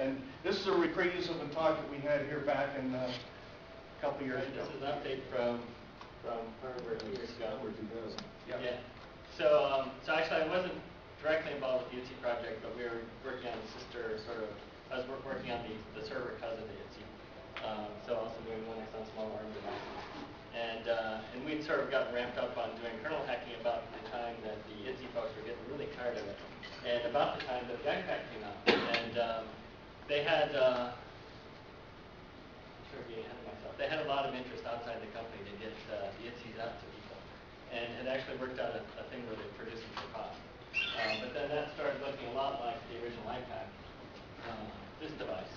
And this is a reprise of a talk that we had here back in a couple years ago. This is an update from Harvard 2 years ago. Yeah. So actually I wasn't directly involved with the ITSE project, but we were working on the sister sort of, I was working on the server cousin of ITSE. So also doing Linux on small ARM devices. And we'd sort of gotten ramped up on doing kernel hacking about the time that the ITSE folks were getting really tired of it. And about the time that the iPaq came out. And they had, they had a lot of interest outside the company to get the ITSEs out to people. And had actually worked out a thing where they produced them for cost. But then that started looking a lot like the original iPaq, this device.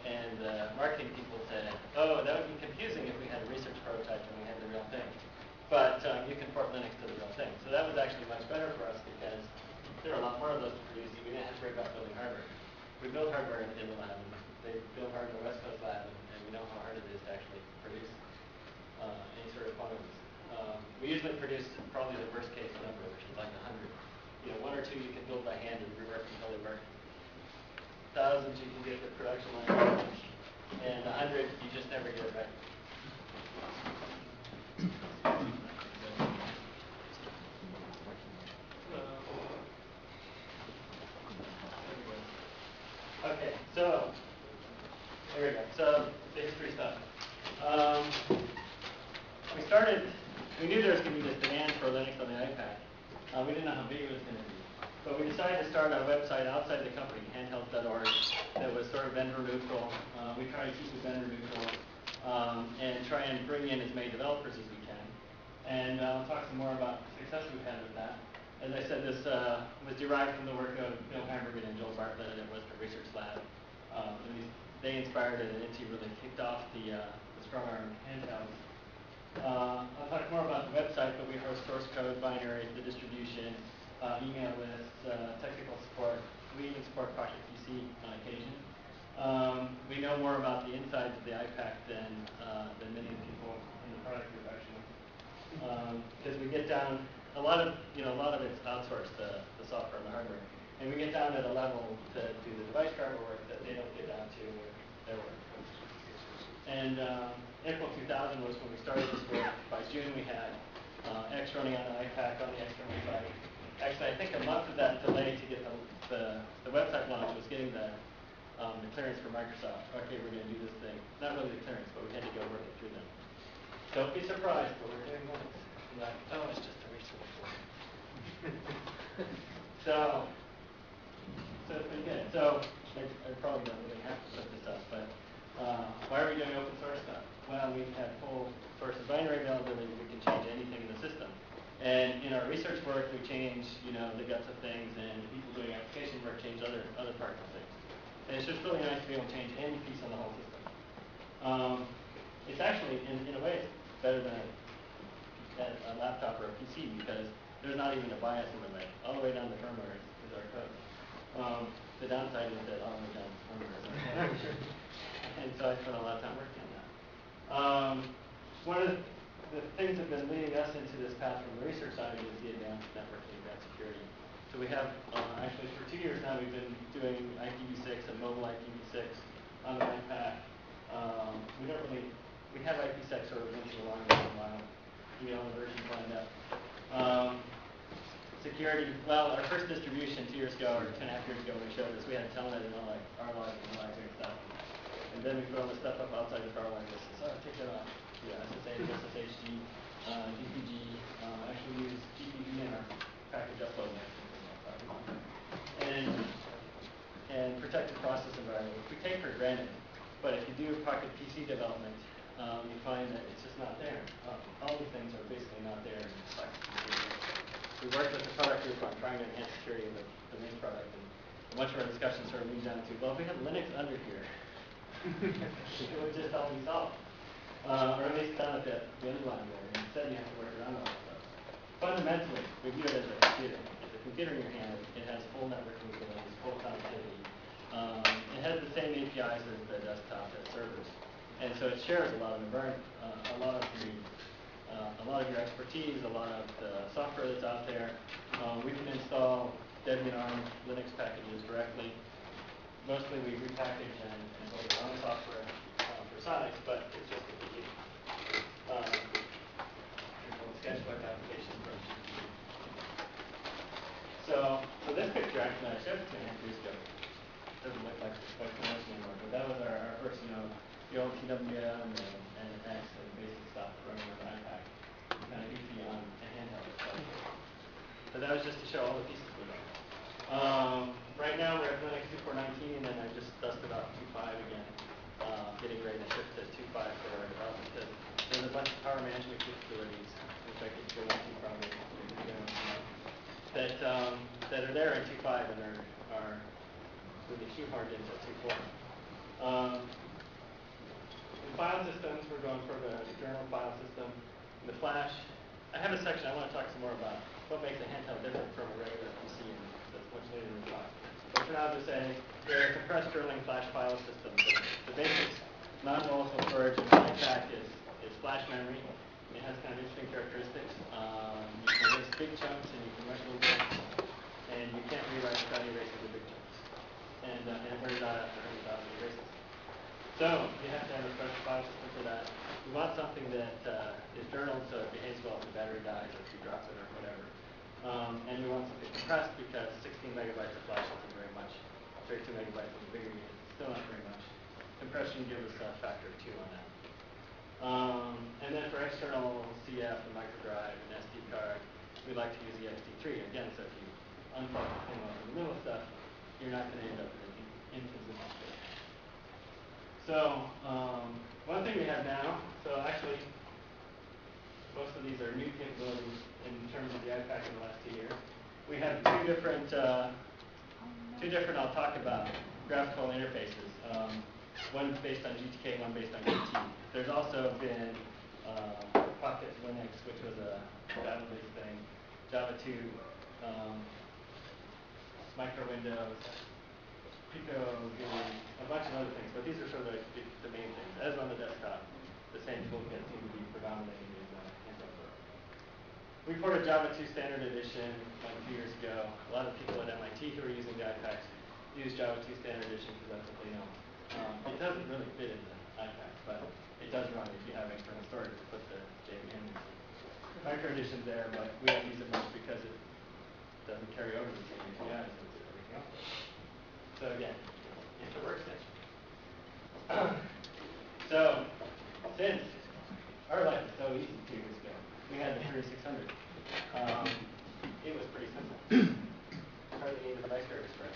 And the marketing people said, oh, that would be confusing if we had a research prototype and we had the real thing. But you can port Linux to the real thing. So that was actually much better for us because there are a lot more of those to produce. We didn't have to worry about building hardware. We built hardware in the lab. And they built hardware in the West Coast lab, and we know how hard it is to actually produce any sort of quantities. We usually produce probably the worst case number, which is like 100. You know, 1 or 2 you can build by hand and rework until they work. Thousands you can get the production line, and 100 you just never get it right. Okay, so there we go. So the history stuff. We knew there was going to be this demand for Linux on the iPaq. We didn't know how big it was going to be. But we decided to start a website outside the company, handheld.org, that was sort of vendor neutral. We try to keep it vendor neutral and try and bring in as many developers as we can. And I'll talk some more about the success we've had with that. As I said, this was derived from the work of Bill Hamburger and Joel Bartlett at Western Research Lab. They inspired it, and ITSE really kicked off the strong arm handhelds. I'll talk more about the website, but we host source code, binaries, the distribution, email lists, technical support. We even support Pocket PC on occasion. We know more about the insides of the iPaq than many people in the product production. Because we get down, a lot of it's outsourced, the software and the hardware. And we get down at a level to do the device driver work that they don't get down to with their work. And April 2000 was when we started this work. By June we had X running on the iPaq on the external site. Actually, I think a month of that delay to get the website launch was getting the clearance from Microsoft. Okay, we're going to do this thing. Not really the clearance, but we had to go work it through them. Don't be surprised, but we're doing Linux. Like, oh, it's just a research board. So it's pretty good. So I probably don't really have to put this up, but why are we doing open source stuff? Well, we've had full source and binary availability. We can change anything in the system. And in our research work, we change, the guts of things, and people doing application work change other parts of things. And it's just really nice to be able to change any piece on the whole system. It's actually, in a way, it's better than a laptop or a PC because there's not even a BIOS in the way. All the way down the firmware is our code. The downside is that all the way down the firmware is our code. And so I spent a lot of time working on that. One of the things that have been leading us into this path from the research side is the advanced networking, advanced security. So we have, actually for 2 years now, we've been doing IPv6 and mobile IPv6 on the iPaq. We have IPsec sort of into the line for a while. We get all the versions lined up. Security, well, our first distribution 2 years ago, or 2.5 years ago, we showed this. We had telnet and all like RLOG and all that great stuff. And then we put all the stuff up outside of RLOG. So take that off. Yeah, SSH, SSHD, GPG. Actually use GPG in our package upload and protected process environment, which we take for granted. But if you do Pocket PC development, you find that it's just not there. All these things are basically not there in Pocket PC. We worked with the product group on trying to enhance security of the main product, and much of our discussion sort of moved down to, well, if we have Linux under here, it would just all be solved. Or at least done at the underline there. And instead, you have to work around all that stuff. Fundamentally, we view it as a computer. It's a computer in your hand. It has full networking abilities, full connectivity. It has the same APIs as the desktop, as servers. And so it shares a lot of a lot of your expertise, a lot of the software that's out there. We can install Debian ARM Linux packages directly. Mostly we repackage and build our own software for Sonic, but it's just a beginning. Sketchbook application from GPU. So this picture actually I showed 2.5 years ago. Doesn't look like quite so much anymore, but that was our first, the old TWM and X and basic stuff running with iPaq. Kind of easy on a handheld. But that was just to show all the pieces we got. Right now we're at Linux 2.4.19, and I just dusted off 2.5 again, getting ready to shift to 2.5 for our development, because there's a bunch of power management capabilities, which I could go into probably that are there in 2.5 and are really shoehorned into 2.4. In file systems, we're going for the journal file system. In the Flash, I have a section I want to talk some more about what makes a handheld different from a regular PC, and that's much later in the talk. But for now, I'll just say they're compressed journaling Flash file systems. The basic non-volatile storage in the iPaq is flash memory. It has kind of interesting characteristics. You can erase big chunks and you can write little chunks, and you can't rewrite without erasing the big chunks. And it wears out after 100,000 erases. So you have to have a special file system for that. We want something that is journaled so it behaves well if the battery dies or if you drop it or whatever. And we want something compressed because 16 megabytes of flash isn't very much. 32 megabytes of a bigger unit is still not very much. Compression gives us a factor of 2 on that. And then for external CF and microdrive and SD card, we like to use the XT3. Again, so if you unplug the thing off in the middle of stuff, you're not going to end up with an infinite space. So one thing we have now, so actually most of these are new capabilities in terms of the iPaq in the last 2 years. We have two different I'll talk about graphical interfaces. One based on GTK, one based on QT. There's also been Pocket Linux, which was a Java-based thing, Java 2, Micro Windows, Pico, a bunch of other things, but these are sort of the main things. As on the desktop, the same toolkit seem to be predominating in Handheld world. We ported Java 2 Standard Edition like 2 years ago. A lot of people at MIT who are using the iPacs use Java 2 Standard Edition because that's what they know. It doesn't really fit in the iPaq, but it does run if you have external storage to put the Jamey Hicks. Micro Edition's there, but we don't use it much because it doesn't carry over the same APIs as everything else. So again, it's a workstation. So since our life is so easy 2 years ago, we had the 3600. It was pretty simple. Hardly needed a device driver spread.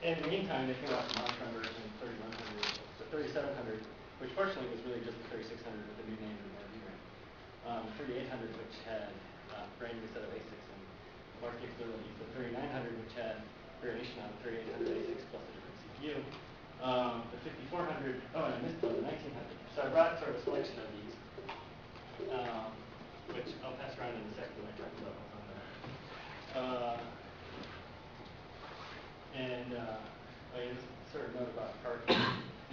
In the meantime, they came out with an on-prem version, 3100, the 3700, which fortunately was really just the 3600 with a new name and more VRAM. 3800, which had a brand new set of ASICs and more capabilities. The 3900, which had variation on the 3800 ASICs plus a different CPU. The 5400, and I missed one, the 1900. So I brought sort of a selection of these, which I'll pass around in a second when I talk about what's on that. Sort of note about power.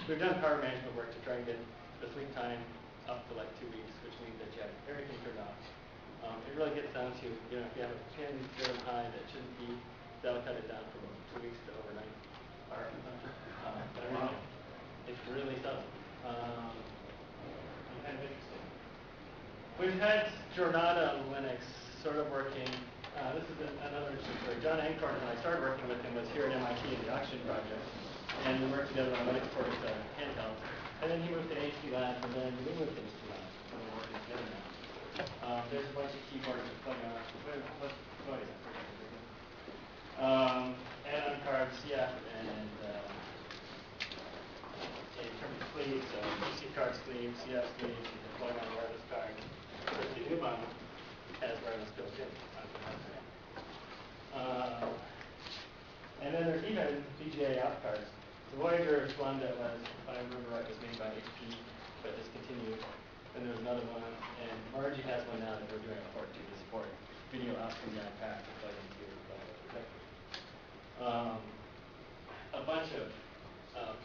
We've done power management work to try and get the sleep time up to like 2 weeks, which means that you have everything turned off. It really gets down to, if you have a pin very high that shouldn't be, that'll cut it down from 2 weeks to overnight power consumption. Wow. It's really subtle. And kind of interesting. We've had Jornada Linux sort of working. This is another interesting story. John Ancorn, when I started working with him, was here at MIT in the Auction project. And we worked together on Linux porting to Handheld. And then he moved to HP Labs, and then we moved to HP Labs. So we're working together now. There's a bunch of keyboards that plug on. What is it? Add-on cards, yeah, and in terms of sleeves, PC card sleeves, CF sleeves, you can plug on a wireless card. The new one has wireless built in. And then there's even VGA out cards. The Voyager is one that was, if I remember right, was made by HP, but discontinued. And there's another one, and Margie has one now that we're doing a port to support video out from the iPaq to plug into a bunch of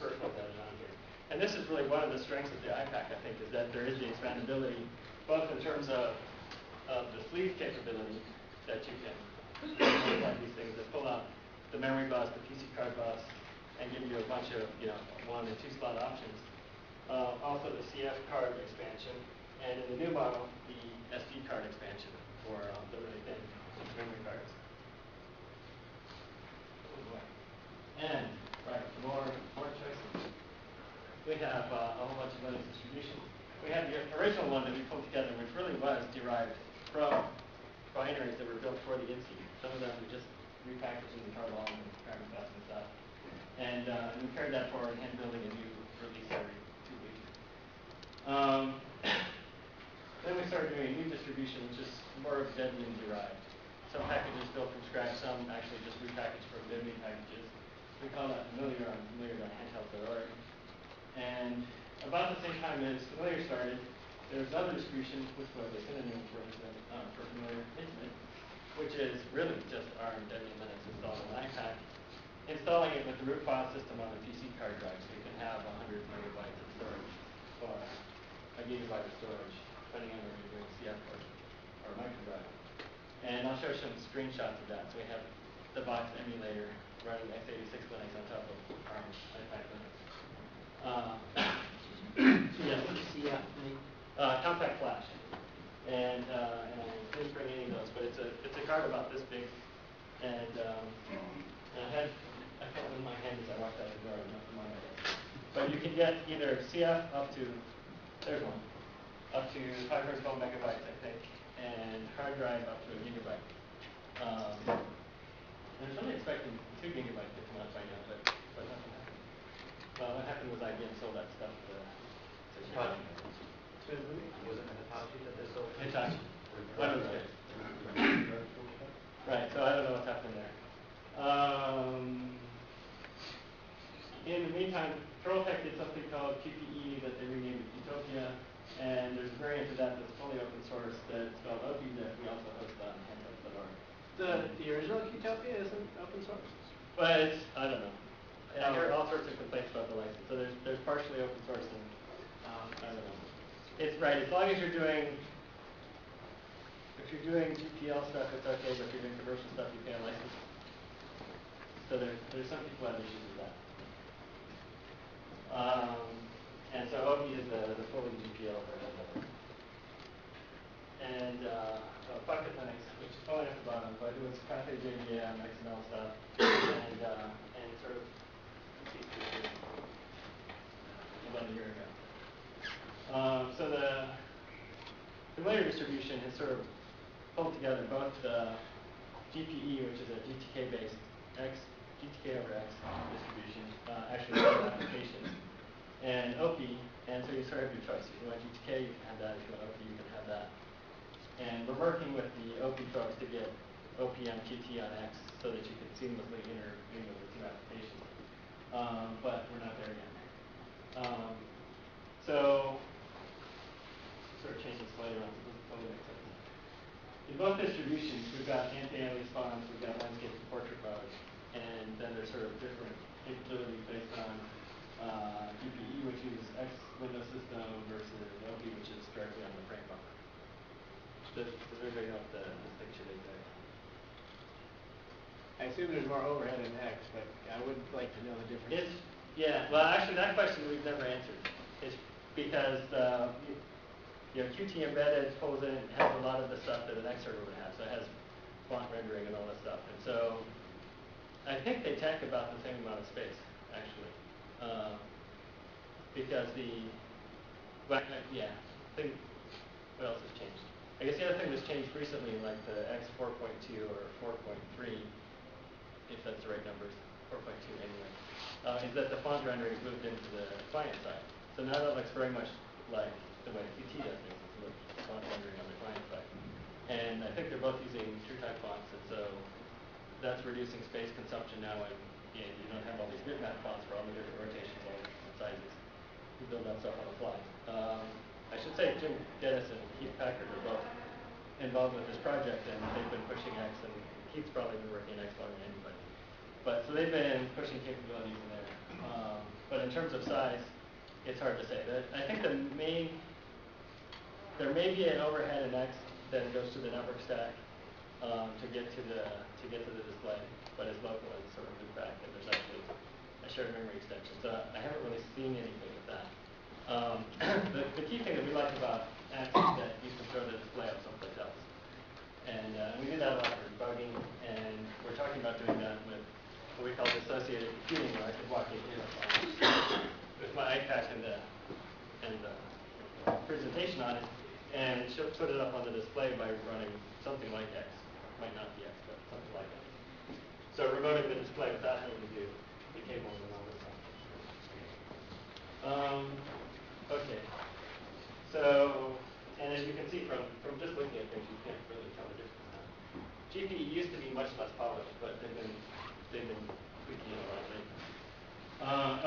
peripherals that are on here. And this is really one of the strengths of the iPaq, I think, is that there is the expandability, both in terms of the sleeve capability that you can plug these things that pull out the memory bus, the PC card bus, and give you a bunch of, 1 and 2 slot options. Also the CF card expansion, and in the new model, the SD card expansion for the really thin memory cards. And, right, more choices. We have a whole bunch of Linux distributions. We have the original one that we pulled together, which really was derived from binaries that were built for the INSEE. Some of them we just repackaged into Tarball and Cameraman and stuff. And we paired that forward and building a new release every 2 weeks. Then we started doing a new distribution, which is more deadly derived. Some packages built from scratch, some actually just repackaged from Jamey packages. We call that Familiar on Handheld.org. And about the same time as Familiar started, there was another distribution, which was a synonym for Familiar Intimate, which is really just ARM Debian Linux installed on iPaq, installing it with the root file system on a PC card drive, so you can have 100 megabytes of storage or a gigabyte of storage, depending on whether you're doing CF or microdrive. And I'll show some screenshots of that. So we have the box emulator running x86 Linux on top of ARM iPaq Linux. Yes, CF, Compaq flash. And I didn't bring any of those, but it's a card about this big. And I felt it in my hand as I walked out the door, not in my head. But you can get either CF up to, there's one, up to 512 megabytes, I think, and hard drive up to a gigabyte. I was really expecting 2 gigabytes to come out by now, but nothing happened. Well, what happened was IBM sold that stuff to Hitachi. Was it Hitachi that they sold? Hitachi. One of those. Right, so I don't know what's happened there. In the meantime, Trolltech did something called QPE that they renamed Utopia, and there's a variant of that that's fully open source that's called OP that we also host on Handheld.org. The original Utopia isn't open source? But it's, I don't know. I hear all sorts of complaints about the license. So there's partially open source and I don't know. It's right, as long as you're doing, if you're doing GPL stuff, it's okay, but if you're doing commercial stuff, you can't license. So there's some people who have issues with that. And so OP is the fully GPL version of it. And Bucket Linux, which is probably at the bottom, but it was Cathay JVM, XML stuff, and sort of about a year ago. So the Familiar distribution has sort of pulled together both the GPE, which is a GTK-based GTK over X distribution, actually applications, and OP, and so you sort of have your choice. If you want GTK, you can have that. If you want OP, you can have that. And we're working with the OP folks to get OP on QT on X so that you can seamlessly intermingle the 2 applications. But we're not there yet. So, sort of change the slide around so it doesn't totally make sense. In both distributions, we've got anti-alias fonts, we've got landscape and portrait mode, and then there's sort of different capabilities based on GPE, which is X Windows system, versus OP, which is directly on the frame buffer. Does everybody know what the distinction is there? I assume there's more overhead in X, but I would like to know the difference. Yeah, well, actually, that question we've never answered. It's because Qt embedded pulls in and has a lot of the stuff that an X server would have. So it has font rendering and all that stuff. And so I think they take about the same amount of space, actually. Because what else has changed? I guess the other thing that's changed recently, like the X 4.2 or 4.3, if that's the right numbers, 4.2 anyway, is that the font rendering is moved into the client side. So now that looks very much like the way Qt does things. It's font rendering on the client side. And I think they're both using TrueType fonts, and so that's reducing space consumption now, and you don't have all these bitmap fonts for all the different rotations, all the different sizes. You build that stuff on the fly. I should say Jim Geddes and Keith Packard are both involved with this project, and they've been pushing X, and Keith's probably been working X longer than anybody. But so they've been pushing capabilities in there. But in terms of size, it's hard to say. I think there may be an overhead in X that goes to the network stack to get to the display, but it's local and sort of loop back, and there's actually a a shared memory extension. So I haven't really seen anything with that. The key thing that we like about X is that you can throw the display up someplace else. And we do that a lot for debugging, and we're talking about doing that with what we call dissociated computing, where I could walk in here with my iPaq and the presentation on it, and she'll put it up on the display by running something like X. Might not be X, but something like that. So remoting the display without having to do the cables and all this stuff. Okay. So, and as you can see from just looking at things, you can't really tell the difference now. GPE used to be much less polished, but they've been tweaking it a lot lately.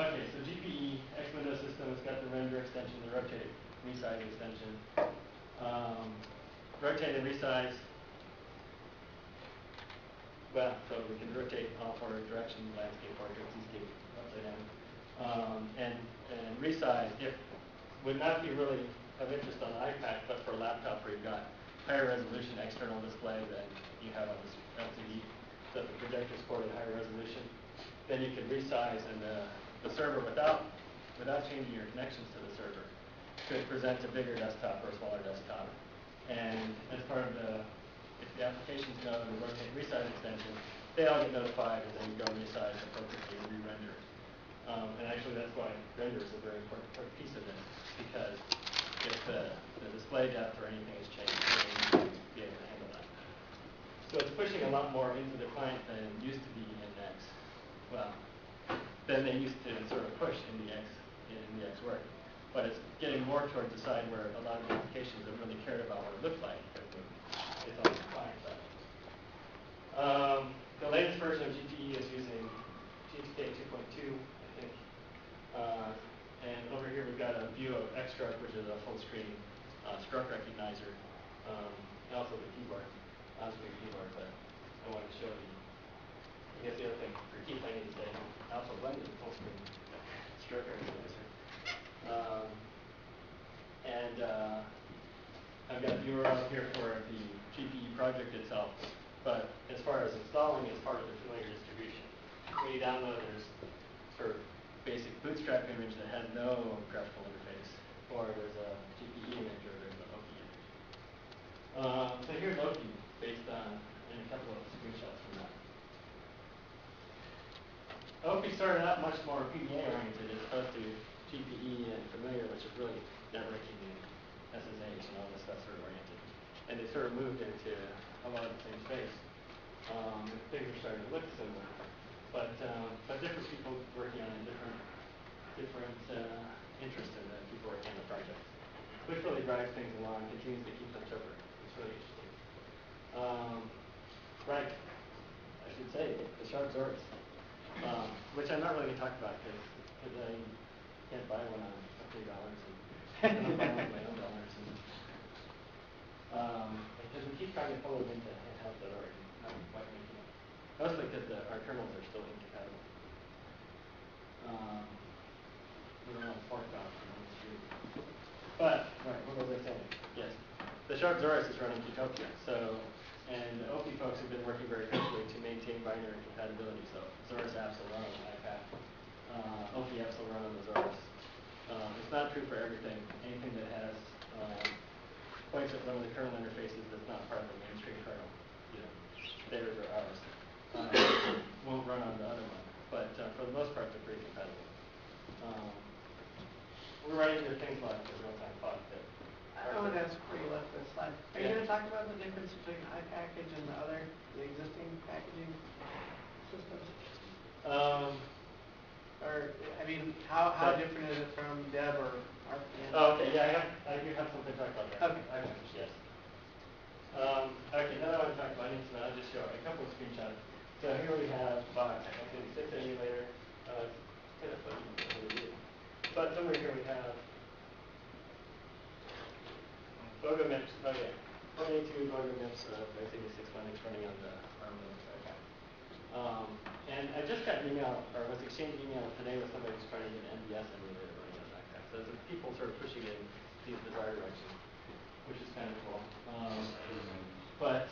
Okay, so GPE X Window system has got the render extension, the rotate resize extension. Rotate and resize. Well, so we can rotate all four directions: landscape, portrait, seascape, upside down. And resize would not be really of interest on iPaq, but for a laptop where you've got higher resolution external display than you have on this LCD. So if the projector supported higher resolution, then you could resize, and the server without changing your connections to the server could present a bigger desktop or a smaller desktop. And as part of if the applications know the rotate and resize extension, they all get notified, and then you go and resize appropriately and re-render. And actually, that's why render is a very important piece of this, because if the display depth or anything is changed, you need to be able to handle that. So it's pushing a lot more into the client than it used to be in X. Well, than they used to sort of push in the X work. But it's getting more towards the side where a lot of the applications that really cared about what it looked like, it's on the client side. The latest version of GPE is using GTK 2.2, I think. And over here we've got a view of Xstruct, which is a full screen struct recognizer, and also the keyboard, on-screen keyboard. But I wanted to show you. I guess the other thing for Keith, I need to say, I also blended the full screen struct recognizer. I've got the URL here for the GPE project itself, but as far as installing, it's part of the familiar distribution. When you download, there's sort of basic bootstrap image that has no graphical interface, or there's a GPE image, or there's an OPI image. So here's OPI based on, and a couple of screenshots from that. OPI started out much more PDA oriented as opposed to GPE and familiar, which is really networking and SSH and all this stuff sort of oriented. And they sort of moved into a lot of the same space. Things are starting to look similar, but different people working on different interests in the people working on the project, which really drives things along, continues to keep them separate. It's really interesting. Right, I should say the Sharp Zorus, which I'm not really going to talk about because I can't buy one on $3 and I'm buying one with my own dollars. Because we keep trying to pull it into Handheld.org, not quite making it. Mostly because our kernels are still incompatible. We're on forked off on the street. But, right, what was I saying? Yes. The Sharp Zorus is running Utopia. So, and the OPI folks have been working very carefully to maintain binary compatibility. So, Zorus apps will run on the iPad. OPI apps will run on the Zorus. It's not true for everything. Anything that has points at one of the kernel interfaces that's not part of the mainstream kernel, theirs or ours, won't run on the other one. But for the most part, they're pretty compatible. We're running into things like the real-time clock that. I would ask before you left this slide. Are you going to talk about the difference between iPackage and the existing packaging systems? Or, I mean, how different is it from Deb or RPM? Oh, okay, yeah, I do have something to talk about there. Okay. iPackage, yes. Okay, now that I want to talk about it, I'll just show a couple of screenshots. So here we have Box x86 emulator. It's kind of funny. But somewhere here we have Bogo MIPS. Okay, 22 Bogo MIPS x86 Linux running on the ARM Linux iPad. And I just got an email, or was exchanging email today with somebody who's trying to get an MBS emulator running on iPad. So there's people sort of pushing in these bizarre directions, which is kind of cool. But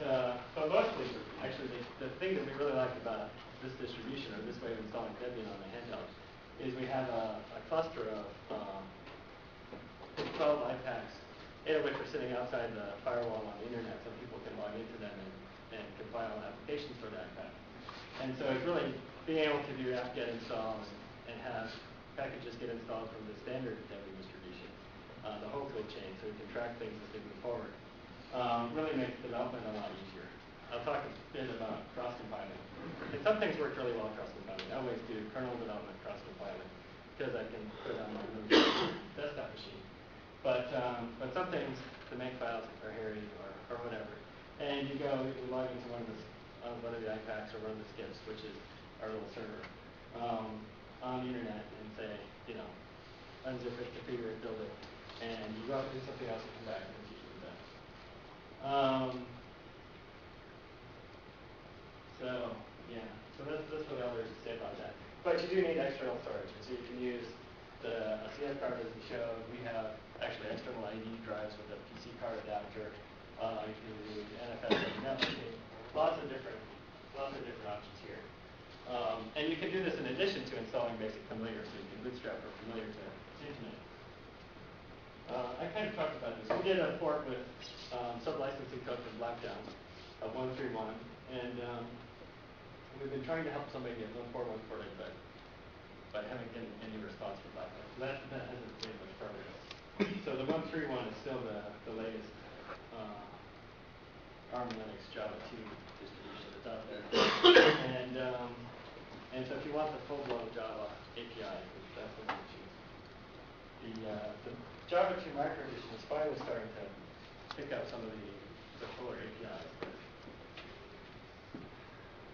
mostly, actually, the thing that we really like about this distribution, or this way of installing Debian on the handheld, is we have a cluster of 12 iPaqs, 8 of which are sitting outside the firewall on the internet, so people can log into them and compile applications for the iPaq. And so it's really being able to do apt-get install and have packages get installed from the standard Debian distribution, the whole code chain, so we can track things as they move forward. Really makes development a lot easier. I'll talk a bit about cross-compiling. And some things work really well cross-compiling. I always do kernel development cross-compiling because I can put it on my desktop machine. But some things, the make files are hairy or whatever. And you log into one of the iPaqs or one of the skips, which is our little server, on the internet and say, unzip it, configure it, build it, and you go out and do something else and come back and it's usually done. So that's what all there is to say about that. But you do need external storage, so you can use a CF card as we showed. We have actually external ID drives with a PC card adapter. You can do NFS networking. Lots of different options here. And you can do this in addition to installing basic familiar, so you can bootstrap or familiar to Internet. I kind of talked about this. We did a port with sub-licensing code from Blackdown of 131, and we've been trying to help somebody get 141 ported, but haven't gotten any response from Blackdown. So that hasn't made much progress. So the 131 is still the latest ARM Linux Java 2 distribution that's out there. And so if you want the full-blown Java API, that's what you choose. The Java 2 micro edition is finally starting to pick up some of the fuller APIs,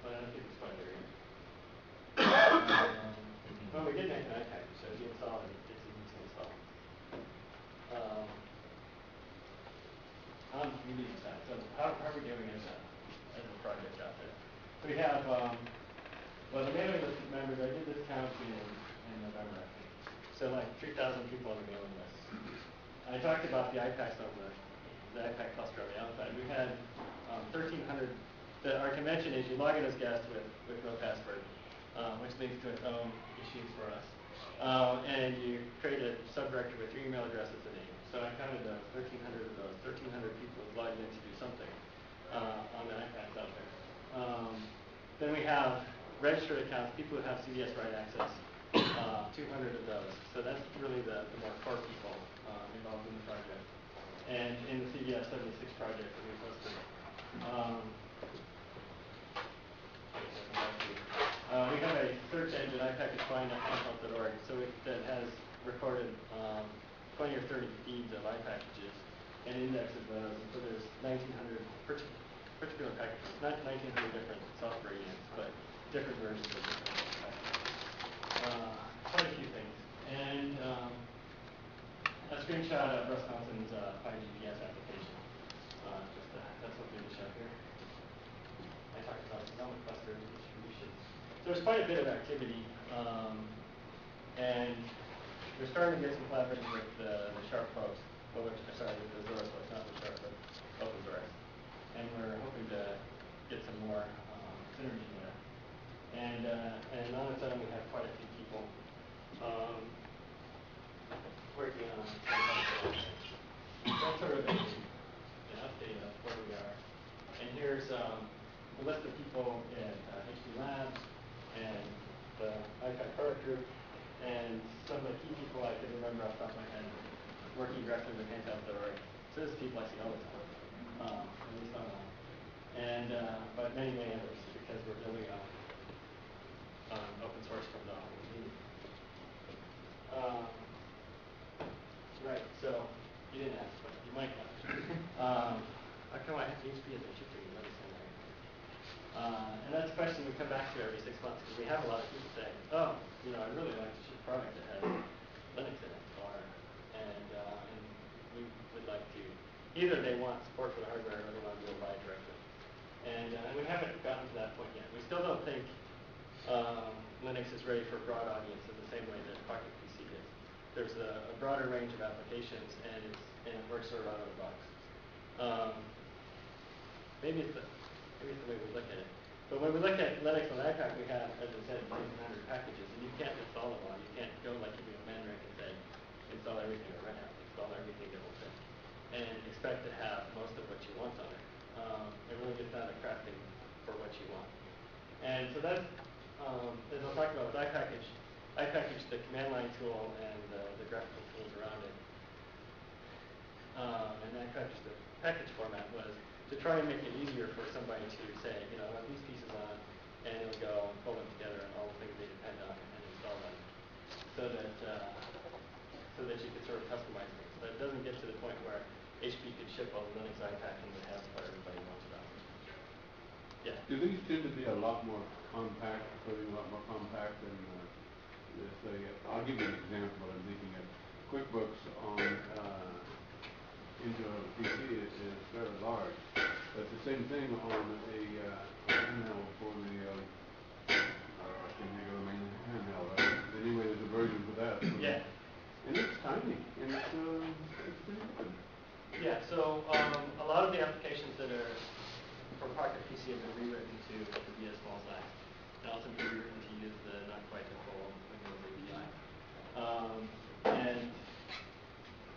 but I don't think it's quite there yet. Well, we did make an iPaq, so if you install it, it's easy to install. On the community side, so how are we doing as a project out there? We have, well, the mailing list of members, I did this count in November, I think. So like 3,000 people on the mailing list. I talked about the iPaqs on the iPaq cluster on the outside. We had 1,300. Our convention is you log in as guest with no password, which leads to its own issues for us. And you create a subdirectory with your email address as a name. So I counted 1,300 of those. 1,300 people have logged in to do something on the iPads out there. Then we have registered accounts, people who have CVS write access, 200 of those. So that's really the more core people involved in the project. And in the CVS 76 project that we posted. We have a search engine, iPaq.find.handheld.org, that has recorded 20 or 30 feeds of iPackages and indexes those. And so there's 1,900 particular packages, not 1,900 different software units, but different versions of different packages. Quite a few things. And a screenshot of Russ Thompson's 5GPS application. That's something to show here. I talked about development cluster distribution. So there's quite a bit of activity, and we're starting to get some collaboration with the Sharp folks, with the Zora folks, not the Sharp, but open source. And we're hoping to get some more synergy there. And on its own, we have quite a few people working on that's sort of an update of where we are. And here's a list of people at HP Labs and the iPaq product group, and some of the key people I can remember off the top of my head working directly with Handheld.org. So this is people I see all the time, at least online. And but many others, because we're building on open source from the whole community. Right, so you didn't ask, but you might have. How come I have HP as a shipping medicine? And that's a question we come back to every 6 months, because we have a lot of people saying, oh, I really like to ship a product that has Linux in it, and we would like to, either they want support for the hardware or they want to be able to buy it directly. And we haven't gotten to that point yet. We still don't think Linux is ready for a broad audience in the same way that Pocket PC is. There's a broader range of applications, and it works sort of out of the box. Maybe it's the way we look at it. But when we look at Linux on iPaq, we have, as I said, 1,900 packages, and you can't install them all. You can't go like you do a mandrake and say, install everything or Red Hat, install everything that will fit, and expect to have most of what you want on it. It really gets down to crafting for what you want. And so that's, as I'll talk about with iPackage, the command line tool and the graphical tools around it. And iPackage, the package format was to try and make it easier for somebody to say, you know, I want these pieces on, and it'll go and pull them together and all the things they depend on and install them, so that you could sort of customize things. But it doesn't get to the point where HP could ship all the Linux iPaq and would have what everybody wants about it. Yeah. Do these tend to be a lot more compact, putting a lot more compact than say, I'll give you an example. I'm thinking of QuickBooks on into a PC is very large, but the same thing on a handheld for the I can't think of the main handheld. Anyway, there's a version for that. Yeah. And it's tiny, and it's pretty good. Yeah, so a lot of the applications that are for Pocket PC have been rewritten to be a small size, and also be rewritten to use the not quite the full Windows API.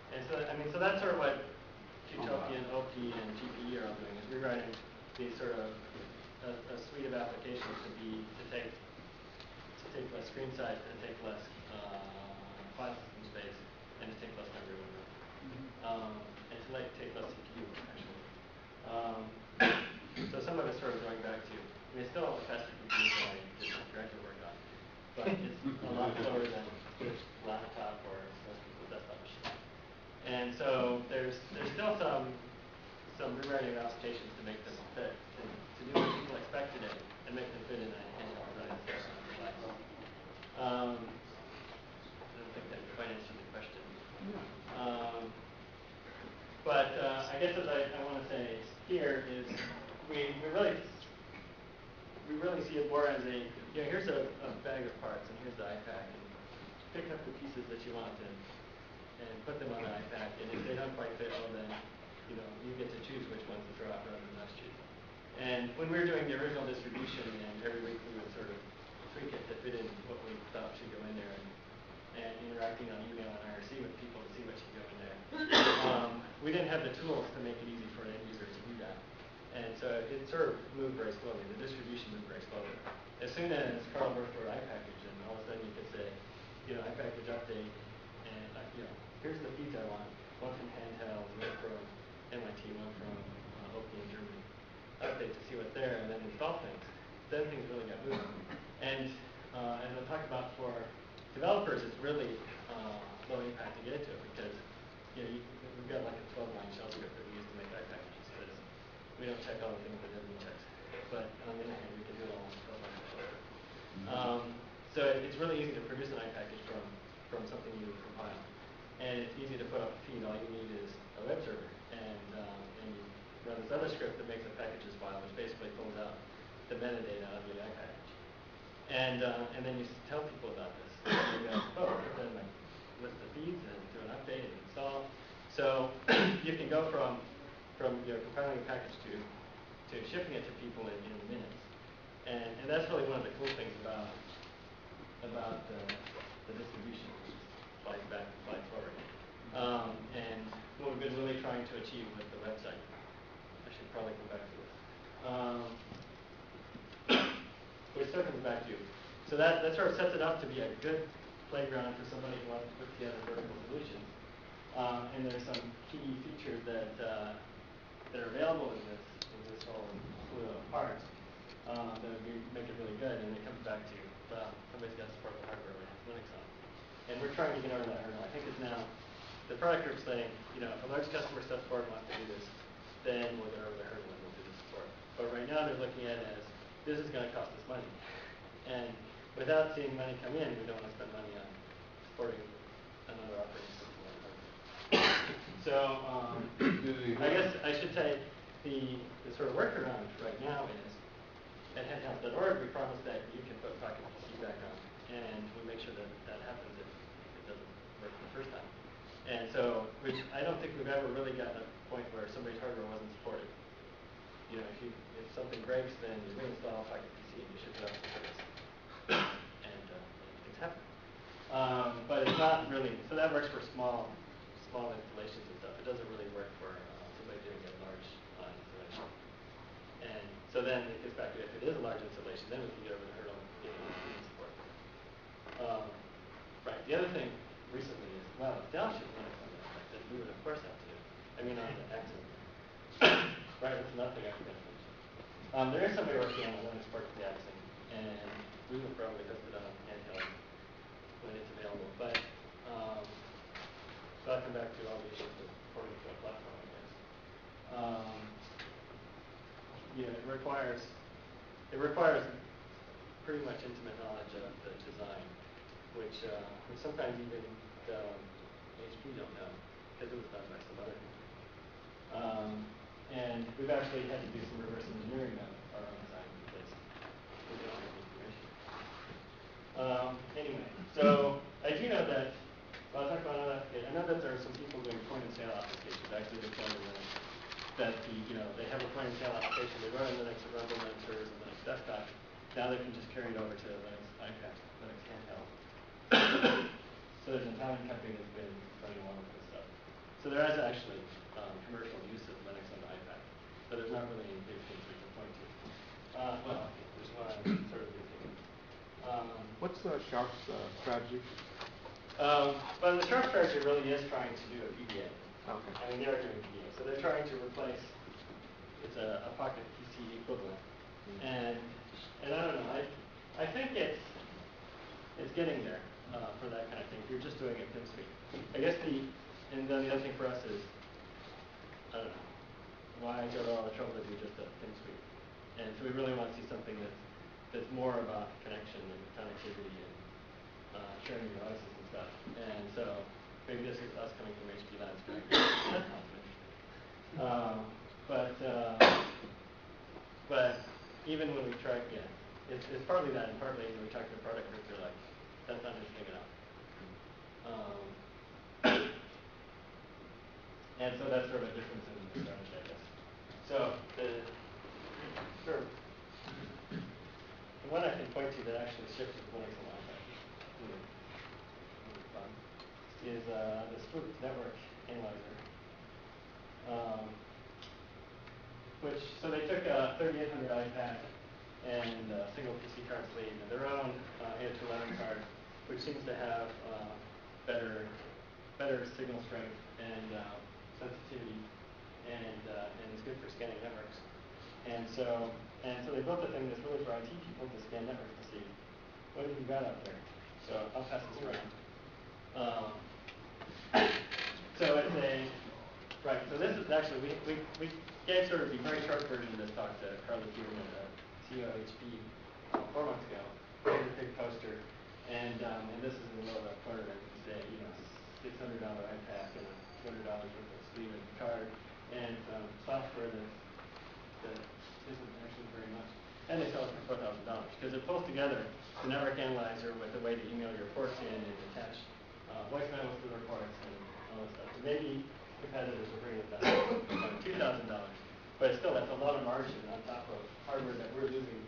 And so I mean, so that's sort of what Qtopian, OP, and GPE are all doing, is rewriting these sort of a suite of applications to take less screen size, to take less file system space, and to take less memory window. And to take less CPU, actually. So some of it's sort of going back to, I mean, it's still a faster computer than I did my graduate work on, but it's a lot slower than this laptop or most people's desktop machine. And so there's still some rewriting applications to make them fit, to do what people expect today, and make them fit in a handheld device. I don't think that quite answered the question. But I guess what I want to say here is we really see it more as a, you know, here's a bag of parts, and here's the iPaq, and pick up the pieces that you want and put them on the iPaq, and if they don't quite fit, well then, you know, you get to choose which ones to throw out rather than us choose. And when we were doing the original distribution, and every week we would sort of tweak it to fit in what we thought should go in there, and interacting on email and IRC with people to see what should go in there. We didn't have the tools to make it easy for an end user to do that. And so it sort of moved very slowly. The distribution moved very slowly. As soon as Carl Burke wrote iPackage, and all of a sudden you could say, you know, iPackage update, and you know, here's the feeds I want. One from Handheld, one from MIT, one from OP in Germany. Update to see what's there, and then install things. Then things really got moving. And as I talked about for developers, it's really low impact to get into it because, you know, we've got like a 12-line shell script that we use to make iPackages because we don't check all the things that everyone checks. But on the other hand, we can do it all in 12-line shell script. So it's really easy to produce an iPackage from something you compile. And it's easy to put up a feed. All you need is a web server. And you run this other script that makes a packages file, which basically pulls out the metadata of the iPackage. And then you tell people about this. And you go, oh, put that in my list of feeds and do an update and install. So you can go from compiling a package to shipping it to people in minutes. And that's really one of the cool things about the distribution, which is slides back and slides forward. And what we've been really trying to achieve with the website. I should probably go back to this. Which still comes back to you. So that sort of sets it up to be a good playground for somebody who wants to put together vertical solutions. And there's some key features that are available in this whole slew of parts that would make it really good. And it comes back to, well, somebody's got to support the hardware with Linux on it. And we're trying to get over that hurdle. I think it's now, the product group's saying, you know, if a large customer steps forward and wants to do this, then we'll get over the hurdle and we'll do the support. But right now they're looking at it as, this is going to cost us money. And without seeing money come in, we don't want to spend money on supporting another operating system. So I guess I should say the sort of workaround right now is at handheld.org we promise that you can put Pocket PC back on, and we make sure that that happens if it doesn't work the first time. And so, which I don't think we've ever really gotten to a point where somebody's hardware wasn't supported. you know, if something breaks, then you reinstall Pocket PC and you ship it out to service. And things happen. But it's not really, so that works for small installations and stuff. It doesn't really work for somebody doing a large installation. And so then it gets back to, if it is a large installation, then we can get over the hurdle and get into support. Right, the other thing recently is, well, downshift Linux on the iPaq that we would of course have to do. I mean, on the Accent. Right, it's nothing accidental. There is somebody working on a Linux port to the Accent, and we will probably host it on Handheld when it's available. But so I'll come back to all the issues of porting to a platform, I guess. Yeah, it requires pretty much intimate knowledge of the design, which sometimes even HP don't know, because it was done by some other company. And we've actually had to do some reverse engineering of our own design because we don't have any information. Anyway, so I do know that, well, I'll talk about another application. I know that there are some people doing point-of-sale applications, actually deploying Linux, that they have a point-of-sale application, they run in Linux, they run on Linux servers and Linux desktop. Now they can just carry it over to Linux iPaq, Linux Handheld. So there's an Italian company that's been running along with this stuff. So there is actually commercial use of Linux on the iPaq, but there's not really any big things we can point to. Well, there's one sort of big thing. What's Sharp's strategy? Well, the Sharp strategy really is trying to do a PDA. Okay. I mean, they're doing PDA. So they're trying to replace, it's a Pocket PC equivalent. And I don't know, I think it's getting there for that kind of thing. If you're just doing it pin suite. I guess and then the other thing for us is, I don't know, why go to all the trouble to do just a pin suite? And so we really want to see something that's more about connection and connectivity and sharing devices and stuff. And so maybe this is us coming from HP Labs going, that's not but even when we try, yeah, it's partly that, and partly when we talk to the product group, they're like, that's not interesting enough. And so that's sort of a difference in the strategy, I guess. So the one I can point to that actually ships with Linux on iPaq is the spooked network analyzer. So they took a 3800 iPaq and a single PC card sleeve and their own AS11 card, which seems to have better signal strength and sensitivity, and is good for scanning networks. And so they built a thing that's really for IT people to scan networks to see what have you got out there. So I'll pass this around. So it's right. So this is actually we gave sort of the very short version of this talk to Carly Cuban, CEO of HP, 4 months ago. We had a big poster, and this is in the middle of that corner. And we say, $600 iPaq and $200 worth of sleeve and card, and some software that isn't actually very much. And they sell it for $4,000 because it pulls together the network analyzer with a way to email your reports in and attach voice memos to the reports and all this stuff. And maybe competitors will bring it down to $2,000, but still that's a lot of margin on top of hardware that we're losing.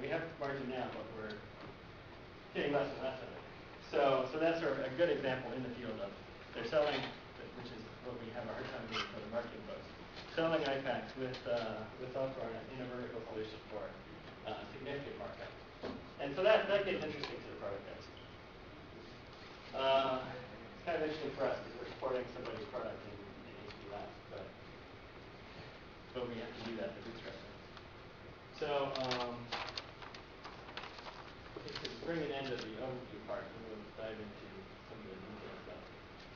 We have margin now, but we're getting less and less of it. So that's sort of a good example in the field of they're selling, which is what we have a hard time doing for the marketing folks, selling iPacs with software in a vertical solution for significant markup. And so that gets interesting to the product guys. It's kind of interesting for us because we're supporting somebody's product in HP Labs, but we have to do that to bootstrap it. So to bring an end to the overview part, and we'll dive into some of the detail stuff.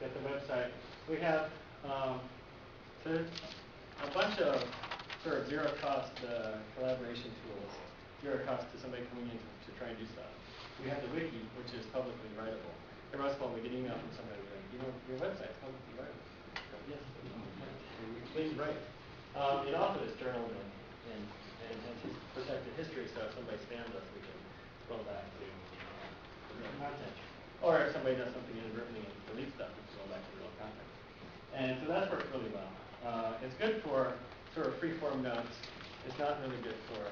At the website, we have a bunch of sort of zero-cost collaboration tools, zero cost to somebody coming in to try and do stuff. We have the wiki, which is publicly writable. Every once in a while we get email from somebody going, your website's publicly writable. Yes, please write. It also is journaled and has protected history, so if somebody spams us, we can roll back to the real content. Or if somebody does something inadvertently and deletes stuff, we can roll back to the real content. And so that's worked really well. It's good for sort of free-form notes it's not really good for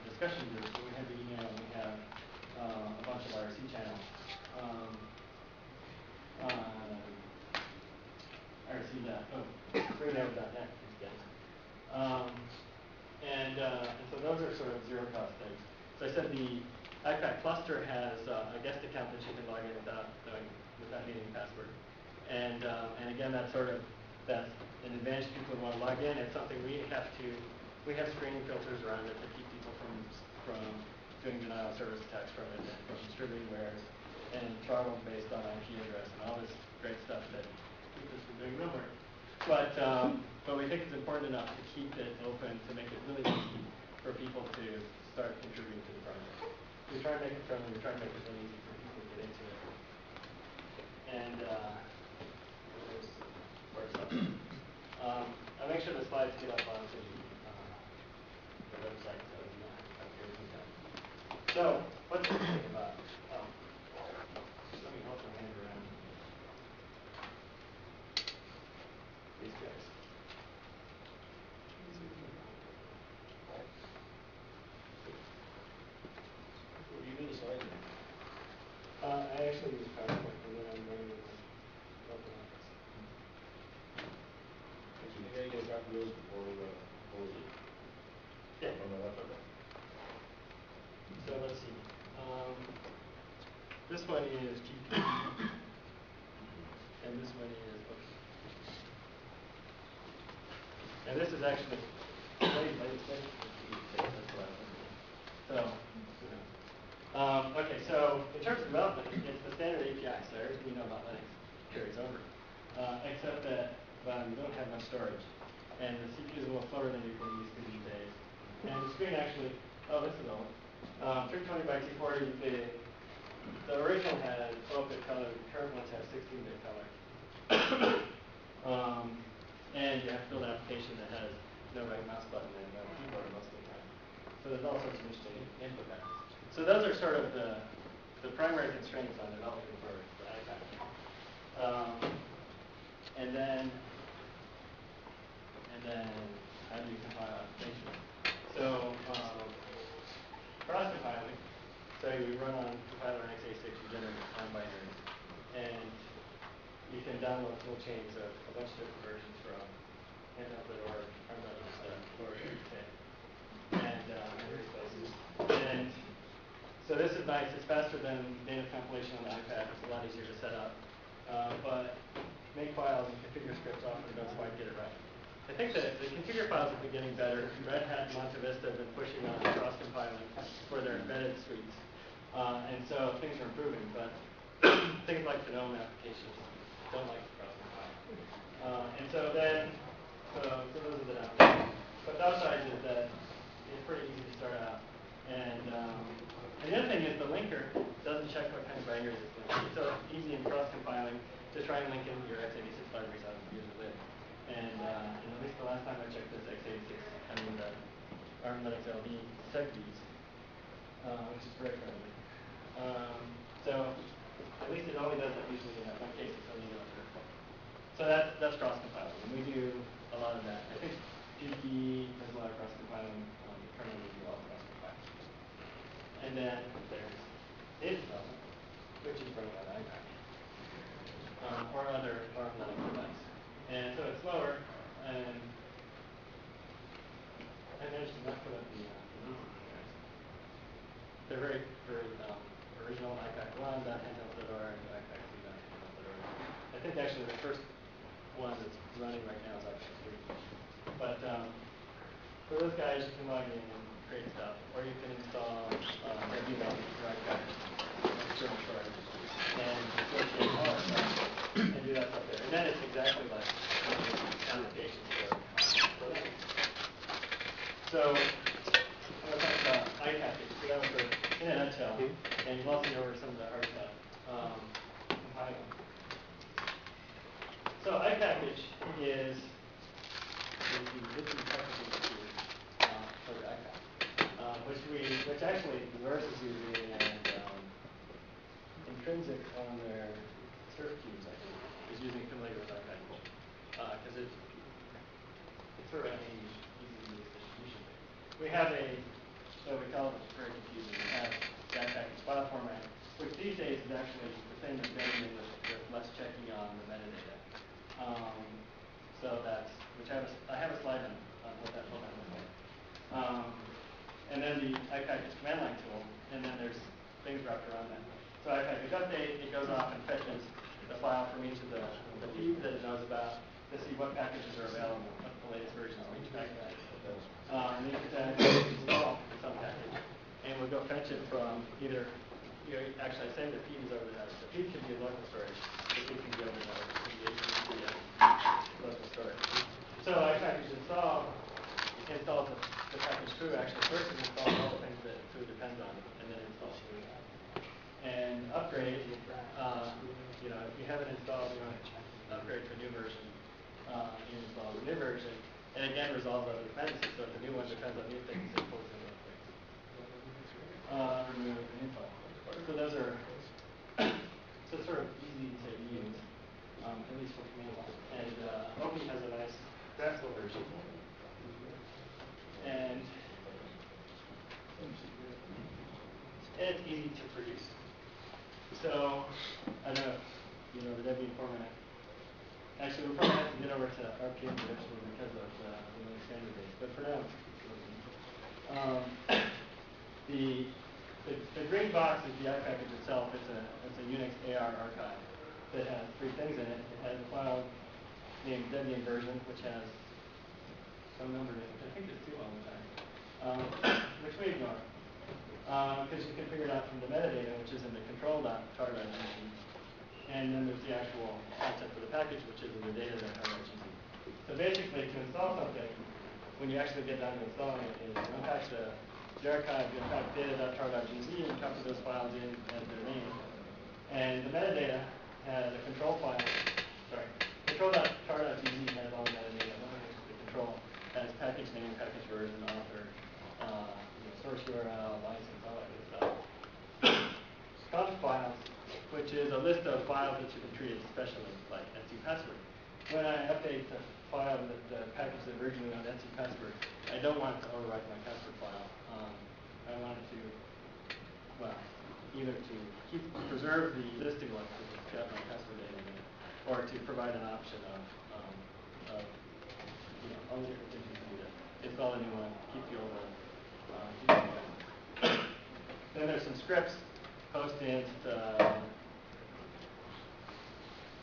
discussion groups. So we have the email, and we have a bunch of IRC channels. IRC.freenow.net instead. And so those are sort of zero cost things. So I said the iPaq cluster has a guest account that you can log in without needing a password. And again, that's an advantage people who want to log in. It's something we have screening filters around it to keep people from doing denial of service attacks from it and from distributing wares and throttle based on IP address and all this great stuff that keeps us from doing malware. But we think it's important enough to keep it open to make it really easy for people to start contributing to the project. We try to make it friendly. We try to make it really easy for people to get into it. And I'll make sure the slides get up onto the website so you don't have to go through that. So, what's the thing about? Let me hold my hand around these guys. You do the slide? I actually use PowerPoint and then I'm running with Open Office. You gotta get a copy of those before we close it. Yeah. On the laptop. So let's see. This one is GP, and this one is OK. And this is actually okay, so in terms of development, it's the standard API, so everything you know about Linux carries over, except that you don't have much storage, and the CPU is a little slower than you're going to use these days. And the screen actually, this is old. 320 by 240. The original had 12-bit color. The current ones have 16-bit color. And you have to build an application that has no right mouse button and no keyboard most of the time. So there's all sorts of interesting input methods. So those are sort of the primary constraints on developing for iPaq. And then how do you compile application? So cross-compiling. So you run on compiler on x86, you generate time binaries, and you can download full chains of a bunch of different versions from Handheld.org, or and various places. And so this is nice. It's faster than native compilation on the iPad. It's a lot easier to set up. But make files and configure scripts often don't quite get it right. I think that the configure files have been getting better. Red Hat and Monte Vista have been pushing on cross-compiling for their embedded suites. And so things are improving, but things like the GNOME applications don't like to cross-compile. And so those are the downsides. But the upside is that it's pretty easy to start out. And the other thing is the linker doesn't check what kind of binaries it's linking. So it's easy in cross-compiling to try and link in your x86 libraries out of the user lib. And at least the last time I checked this x86, the ARM Linux LD segbees, which is very friendly. So at least it only does that usually in one case, it's only doing it. So that's cross-compiling, and we do a lot of that. I think GP does a lot of cross-compiling. Currently we do all cross-compiling. And then there's data development, which is running on iPaq or other ARM Linux device. And so it's slower, and I managed to not put up the guys. They're very, very original. iPaq 1, Handheld.org, iPaq 2, Handheld.org. I think actually the first one that's running right now is iPaq 3. But for those guys, you can log in and create stuff, or you can install for iPaq, external storage, and associate all that stuff, and do that stuff there. And then it's exactly like applications for Linux. So I'm going to talk about iPaq. So that was in a nutshell, and you've also over some of the hard stuff. Compiling. So iPackage is the written packaging tool for the iPaq, which actually Verse is using, and Intrinsic on their surf cubes, I think, is using familiar with iPackage because it's sort of an easy to use distribution. We actually the same as Jamey with less checking on the metadata. So that's, which I have a slide on what that looks like. And then the iPaq is command line tool, and then there's things wrapped around that. So iPaq is update, it goes off and fetches the file from each of the feeds that it knows about to see what packages are available, what the latest versions of each package is. And you can install some package, and we'll go fetch it from either, actually I say the feed is over there. The feed can be local storage, the feed can be over there, it can be HTTP local storage. So iPaq is installed, installs the package foo. Actually, first it installs all the things that foo depends on, and then installs foo. And upgrade, if you have it installed, you want to upgrade to a new version. You install the new version, and again resolves other dependencies. So if the new one depends on new things, it pulls in those things. Remove and install. So those are sort of easy to use, at least for command line. And Oki has a nice graphical version. And it's easy to produce. So, I don't know if you know the Debian format. Actually, we'll probably have to get over to RPM eventually because of the Linux standard base. But for now, the green box is the iPackage itself. It's a Unix AR archive that has 3 things in it. It has a file named Debian version, which has some number in it, which I think is 2 all the time, which we ignore, because you can figure it out from the metadata, which is in the control.tar.gz. And then there's the actual content for the package, which is in the data.tar.gz. So basically, to install something, when you actually get down to installing it, is you unpack the archive, you unpack data.tar.gz, and copy those files in as their name. And the metadata has a control file, control.tar.gz has all the metadata. The control has package name, package version, author, source URL, license, all that good stuff. Conf files, which is a list of files that you can treat as specially, like etc password. When I update the file, the package that originally on etc password, I don't want it to overwrite my password file. I want it to, well, either to preserve the existing one because it's got my password data in it, or to provide an option of all the different things you can do to install a new one, keep the old one. Then there's some scripts, post-int,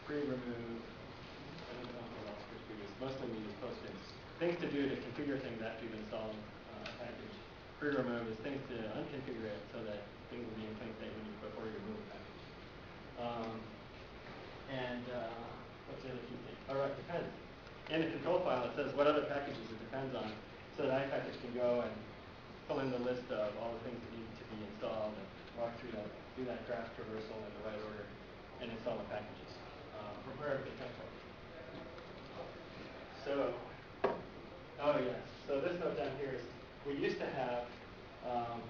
pre-remove. I don't know what else scripts we use. Mostly we use post-ints. Things to do to configure things after you've installed a package. Pre-remove is things to unconfigure it so that things will be in clean state before you remove a package. What's the other key thing? All right, depends. In the control file, it says what other packages it depends on, so that iPackage can go and fill in the list of all the things that need to be installed and walk through that, do that graph traversal in the right order, and install the packages from wherever they come from. So, oh yes, so this note down here is, we used to have,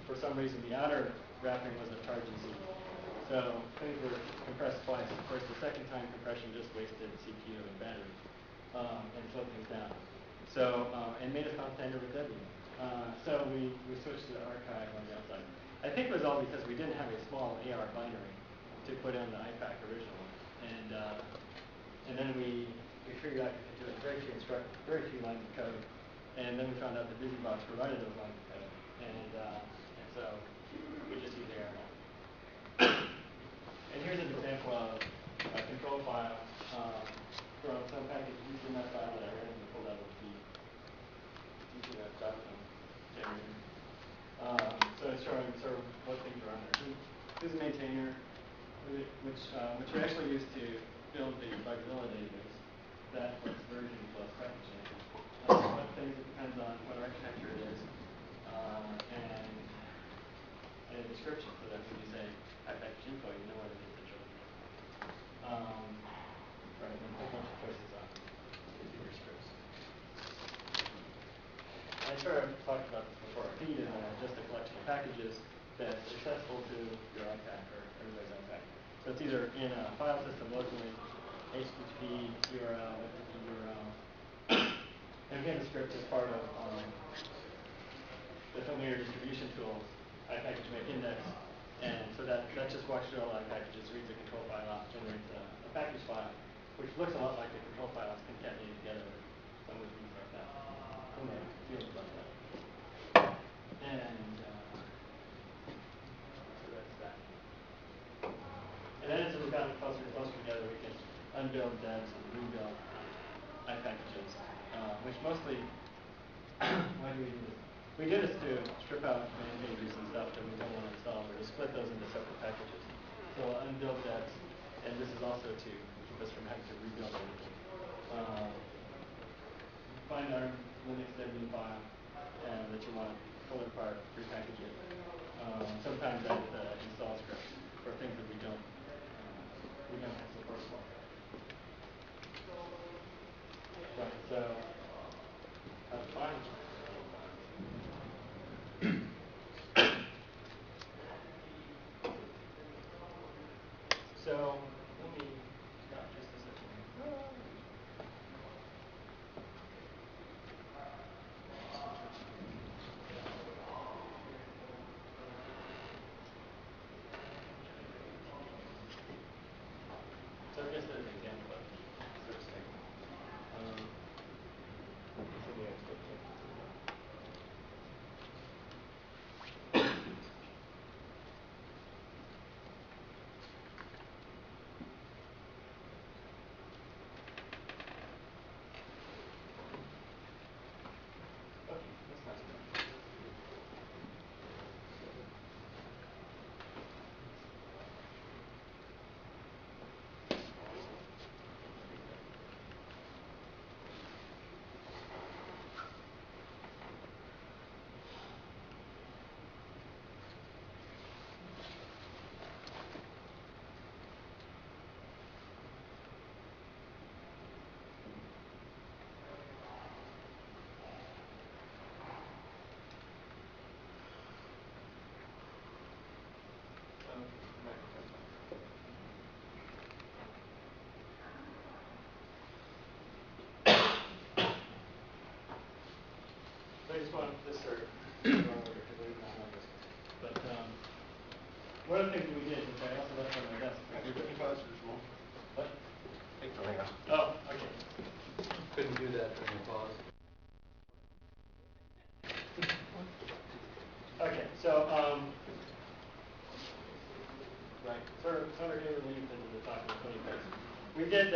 for some reason, the outer wrapping was a tar.gz. So things were compressed twice. Of course, the second time compression just wasted CPU and battery and slowed things down. So, and made us non-standard with Debian. So we switched to the archive on the outside. I think it was all because we didn't have a small AR binary to put in the iPaq originally. And then we figured out you could do it very few lines of code. And then we found out that BusyBox provided those lines of code. And so we just use AR now. And here's an example of a control file from some package using that file that I randomly pulled out of the feed. Using that .com. So it's showing sort of what things are on there. Who's a maintainer, which we actually use to build the Bugzilla database. That was version plus package name. What things it depends on, what architecture it is, and a description, so that when you say iPackage info, you know what it is that you're looking at. Right, and a whole bunch of choices on configure scripts. I sort of talked about this before. A feed is just a collection of packages that's accessible to your iPaq or everybody's iPaq. So it's either in a file system locally, HTTP URL, FTP URL. And again, the script is part of the familiar distribution tools, iPackage make index, and so that just watches all the packages, reads a control file out, generates a package file, which looks a lot like the control files concatenated together with some of these like that. Some of the fields like that. And so that's that. And then as we've gotten closer and closer together, we can unbuild devs and rebuild iPackages, which mostly, why do we do this? We do this to strip out man pages and stuff that we don't want to install, or to split those into separate packages. So we'll unbuild devs, and this is also to keep us from having to rebuild everything. Find our Linux dev file that you want to pull apart, repackage it. Sometimes that's the install script for things that we don't have support for. Right, so that's fine. So let me stop just a second. So I guess there's an example of the search thing. So I just want this sort of but one of the things we did, which I also left on my desk, what? Oh, okay. Couldn't do that during the pause. Okay, so right, sort of here leads into the talk in a funny place. We built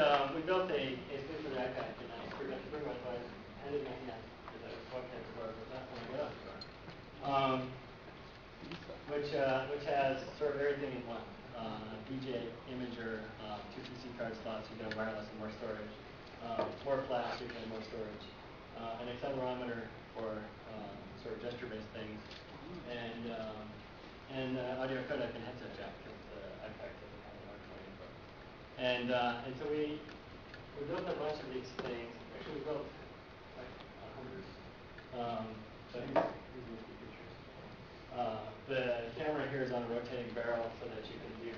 a space for the iPad, and I forgot to bring my phone. I had it in my hand because I was walking out the door, but not when I got out the door. Which has sort of everything in one. DJ, imager, 2 PC card slots, you get wireless and more storage. More flash, you get more storage. An accelerometer for sort of gesture-based things, and audio codec and headset jack because the iPaq doesn't have an audio input. And so we built a bunch of these things. Actually, we built like 100. So here's the pictures. The camera here is on a rotating barrel so that you can do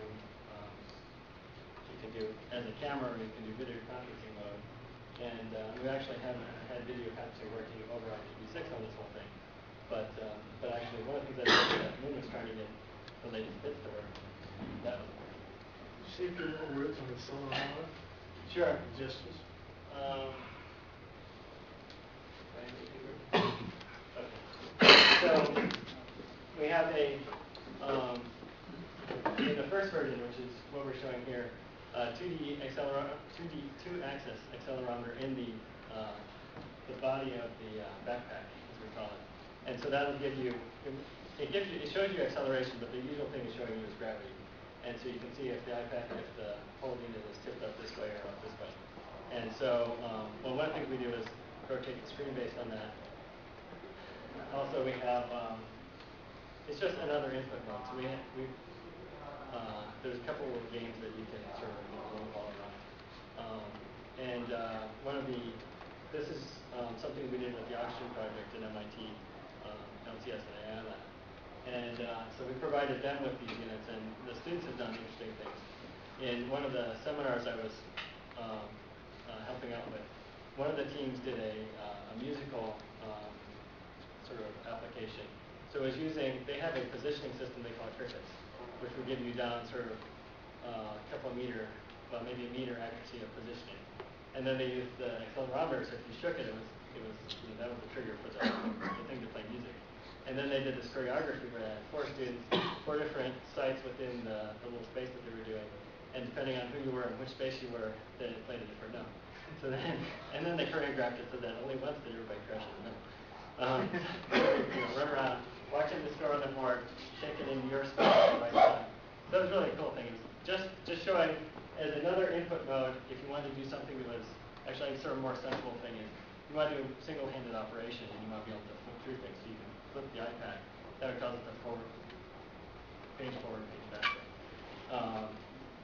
as a camera, you can do video conferencing mode. And we actually haven't had video conferencing working over IPv6 on this whole thing. But actually, one of the things I did was Moon was trying to get the latest bits to work. That was weird. See if there are words on the song. Sure. Gestures. Okay. So we have in the first version, which is what we're showing here, 2-axis accelerometer in the body of the backpack, as we call it. And so that'll give you, it shows you acceleration, but the usual thing it's showing you is gravity. And so you can see if the iPad, if the whole unit is tipped up this way or up this way. And so, well, one of the things we do is rotate the screen based on that. Also, we have, it's just another input mode. So there's a couple of games that you can sort of roll all around. This is something we did with the Oxygen project at MIT, LCS and AI Lab. And so we provided them with these units, and the students have done interesting things. In one of the seminars I was helping out with, one of the teams did a musical sort of application. So it was they have a positioning system they call Crickets, which which would give you down sort of a couple of meter, well maybe a meter accuracy of positioning. And then they used the accelerometer, so if you shook it, that was the trigger for the thing to play music. And then they did this choreography where they had 4 students, 4 different sites within the little space that they were doing. And depending on who you were and which space you were, then it played a different note. So then, and then they choreographed it so that only once did everybody crash in the middle. Run around, watching the store on the board, take it in your space at the right time. So that was really a cool thing. It was just showing as another input mode, if you wanted to do something that was, actually sort of more sensible thing is, you want to do a single-handed operation and you want to be able to flip through things. So you can flip the iPad. That would cause it to page forward, page back.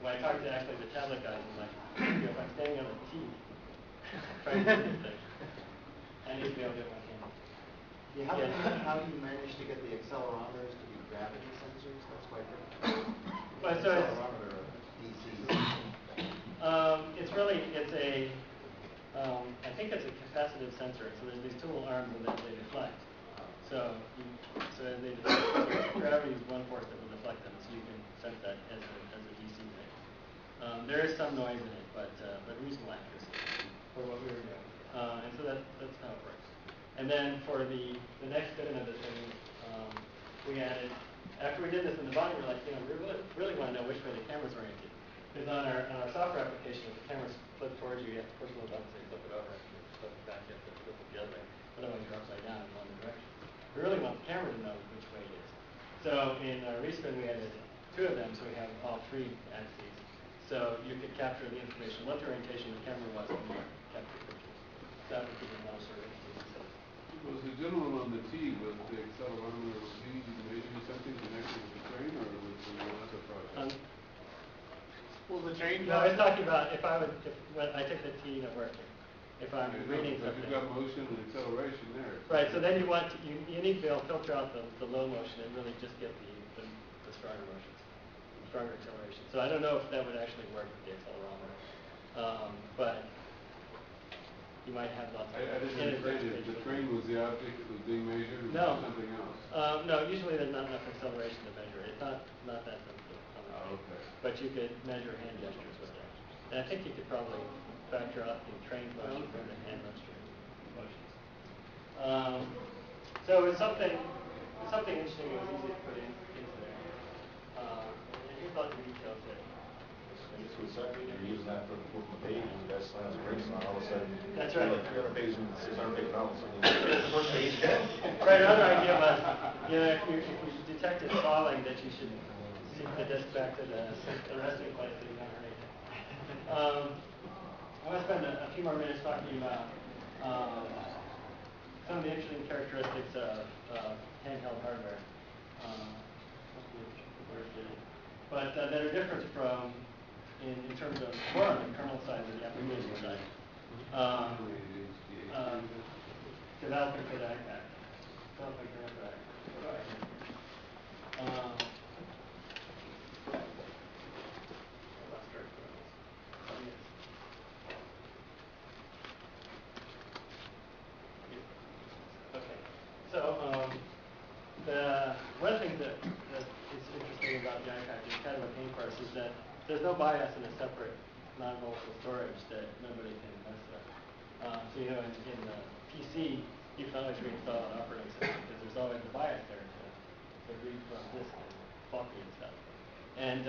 When I talked to actually the tablet guys, I'm like, if I'm standing on a T, trying to do this thing, I need to be able to do it with my hand. Yeah, how do you manage to get the accelerometers to be gravity sensors? That's quite different. Well, so Accelerometer of DCs. I think it's a capacitive sensor. So there's these tool arms and then they deflect. So as they deflect, so gravity is one force that will deflect them. So you can sense that as a DC thing. There is some noise in it, but reasonable accuracy for what we were doing. And so that's how it works. And then for the next bit of the thing, we added, after we did this in the body, we're like, we really want to know which way the camera's oriented. Because on our software application, if the camera's flipped towards you, you have to push a little button so you flip it over. If you flip it back, you have to flip it the other way. Otherwise, you're upside down in one direction. We really want the camera to know which way it is. So in our respin, we added 2 of them, so we have all 3 axes. So you could capture the information, what the orientation of the camera was when you captured pictures. That would give you more sort of instances. Was the gentleman on the T with the accelerometer, was he measuring something connected with the train, or was it another project? Will the train? No, I was talking about when I take the T to work, if I'm reading But something. you've got motion and acceleration there. Right, so then you need to be able to filter out the low motion and really just get the stronger motions, stronger acceleration. So I don't know if that would actually work with the accelerometer, but you might have lots of I didn't understand if the train was the object that was being measured, or No. something else. No, usually there's not enough acceleration to measure it. It's not that sensitive. Okay. But you could measure hand gestures with it. And I think you could probably factor out the train motion from the hand motions. So it was something interesting. It was easy to put into there. And here's all the details there. Just for a second, you're using that for the page, and you guys sign the brakes, and all of a sudden, That's you're right. like 300 pages and 600 pages, and all of a sudden, the first page. Right, another idea was, if you detected falling, that you should seek the disk back to the resting place that you haven't made. I want to spend a few more minutes talking about some of the interesting characteristics of handheld hardware. But that are different from, in terms of more on the kernel side than the application side. Developing for the iPaq. Developing for the iPaq. Okay. So one of the things that is interesting about the iPaq, is kind of a pain for us, is that there's no BIOS in a separate non-volatile storage that nobody can mess with. So in the PC, you can always reinstall an operating system because there's always a BIOS there to read from disk and floppy and stuff. And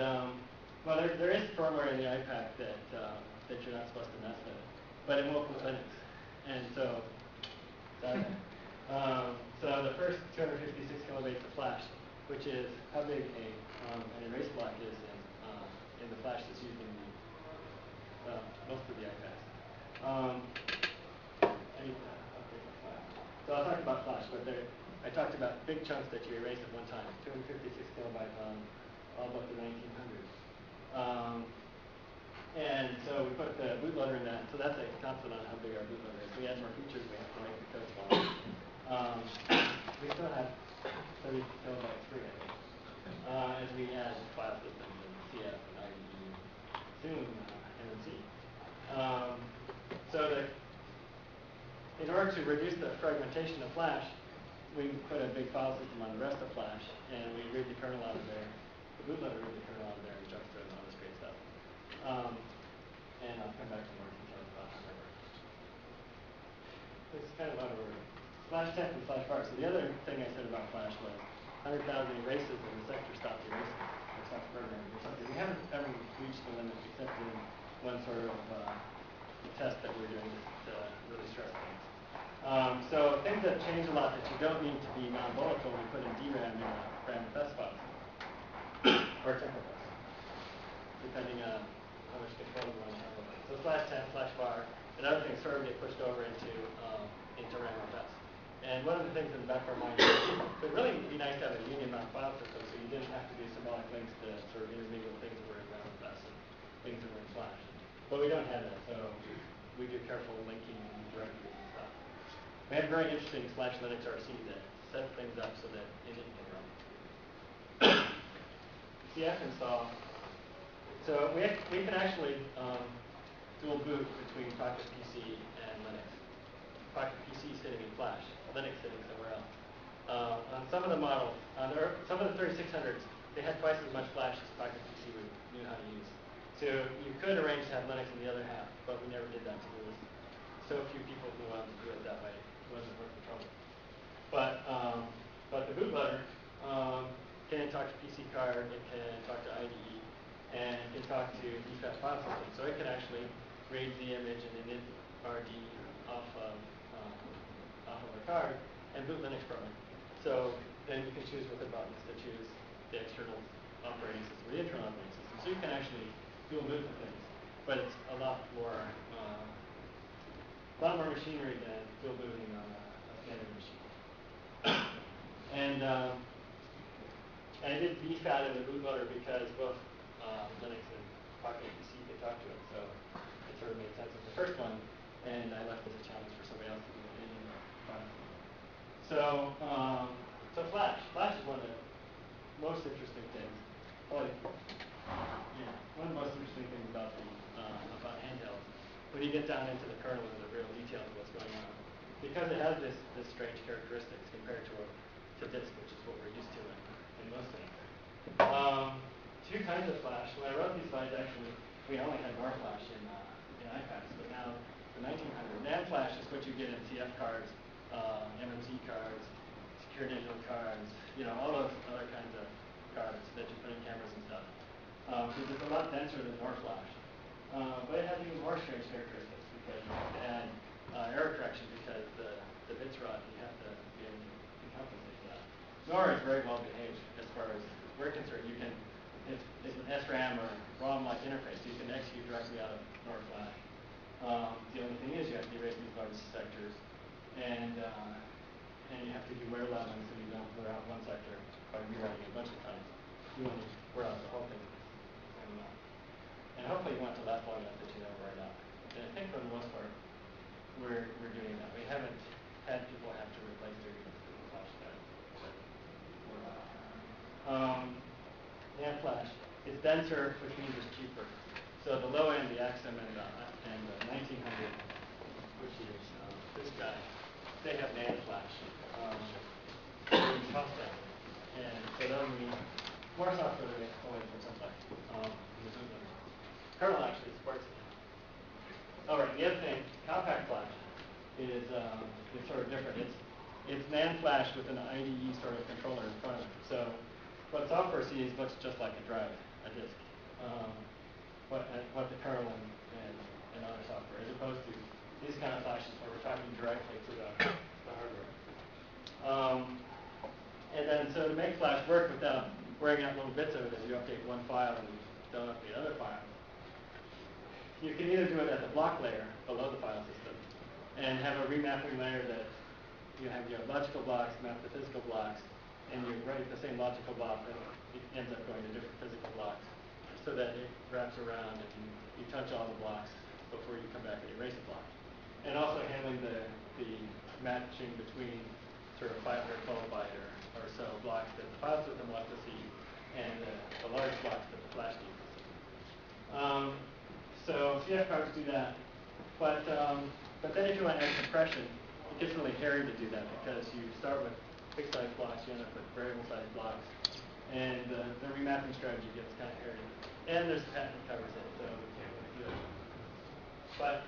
well, there is firmware in the iPaq that you're not supposed to mess with, but it won't put Linux. And so the first 256 kilobytes of flash, which is how big an erase block is in the flash that's used in most of the iPads. So I'll talk about flash, but I talked about big chunks that you erase at one time, 256 kilobytes on all but the 1900s. And so we put the bootloader in that, so that's a constant on how big our bootloader is. We add more features, we have to make the code smaller. We still have 30 kilobytes free, I think, as we add file systems and CF and IDE, soon MMC. In order to reduce the fragmentation of flash, we put a big file system on the rest of flash, and we read the kernel out of there. The bootloader reads the amount of memory. Flash temp and flash bar. So the other thing I said about flash was 100,000 erases and the sector stopped erasing. It stopped programming or something. We haven't ever reached the limit except in one sort of test that we're doing to really stress things. So things that change a lot that you don't need to be non-volatile, we put in DRAM in RAM/FS files or temp FS, depending on how much control you want to have over it. So flash temp, flash bar, and other things sort of get pushed over into RAM/FS. And one of the things in the back of our mind is it would really be nice to have a union on file system so you didn't have to do symbolic links to sort of intermingle things that were in RAM/FS and things that were in flash. But we don't have that, so we do careful linking and directories and stuff. We have a very interesting /Linux RC that sets things up so that it can run. CF install. So we can actually dual boot between Pocket PC and Linux. Pocket PC sitting in flash, Linux sitting somewhere else. On some of the models, some of the 3600s, they had twice as much flash as Pocket PC knew how to use. So you could arrange to have Linux in the other half, but we never did that because there was so few people who wanted to do it that way. It wasn't worth the trouble. But the bootloader can talk to PC card, it can talk to IDE, and it can talk to DFAT file system. So it can actually read the image and init RD off of a card and boot Linux from it. So then you can choose with the buttons to choose the external operating system or the internal operating system. So you can actually dual boot the things, but it's a lot more machinery than dual booting on a standard machine. And I did BFAT in the bootloader because both Linux and Pocket PC could talk to it, so it sort of made sense with the first one, and I left it as a challenge for somebody else to do it in file. So Flash. Flash is one of the most interesting things. One of the most interesting things about handheld. When you get down into the kernel and the real details of what's going on, because it has this strange characteristics compared to disk, which is what we're used to in most things. Two kinds of flash. When I wrote these slides, actually, we only had NOR flash in iPads, but now the 1900 NAND flash is what you get in CF cards, MMC cards, secure digital cards, all those other kinds of cards that you put in cameras and stuff. Because it's a lot denser than NOR flash. But it has even more strange characteristics because you have to add error correction because the bits rot and you have to be able to compensate for that. NOR is very well behaved as far as we're concerned. It's an SRAM or ROM-like interface, so you can execute directly out of NOR flash. The only thing is you have to erase these large sectors, and you have to do wear leveling so you don't wear out one sector by rewriting it a bunch of times. You want to wear out the whole thing. And hopefully you want to last long enough that you never wear it out. And I think for the most part, we're doing that. We haven't had people have to replace their flash drive. NAND flash. It's denser, which means it's cheaper. So the low end, the Axum and the 1900, which is this guy, they have NAND flash. And so that'll mean more software than we go in from Compaq. Kernel actually supports it. All right, the other thing, Compaq flash is sort of different. It's NAND flash with an IDE sort of controller in front of it. So what software sees looks just like a drive, a disk. What the kernel and other software, as opposed to these kind of flashes where we're talking directly to the hardware. And then so to make flash work without wearing out little bits of it as you update one file and don't update other files, you can either do it at the block layer below the file system and have a remapping layer that you have your logical blocks map to physical blocks, and you write the same logical block and it ends up going to different physical blocks so that it wraps around and you touch all the blocks before you come back and erase a block. And also handling the matching between sort of 500 kilobyte or so blocks that the file system wants to see and the large blocks that the flash needs to see. So CF cards do that, but then if you want to add compression, it gets really hairy to do that because you start with fixed size blocks, you end up with variable size blocks, and the remapping strategy gets kind of hairy. And there's a patent that covers it, so we can't really do it. But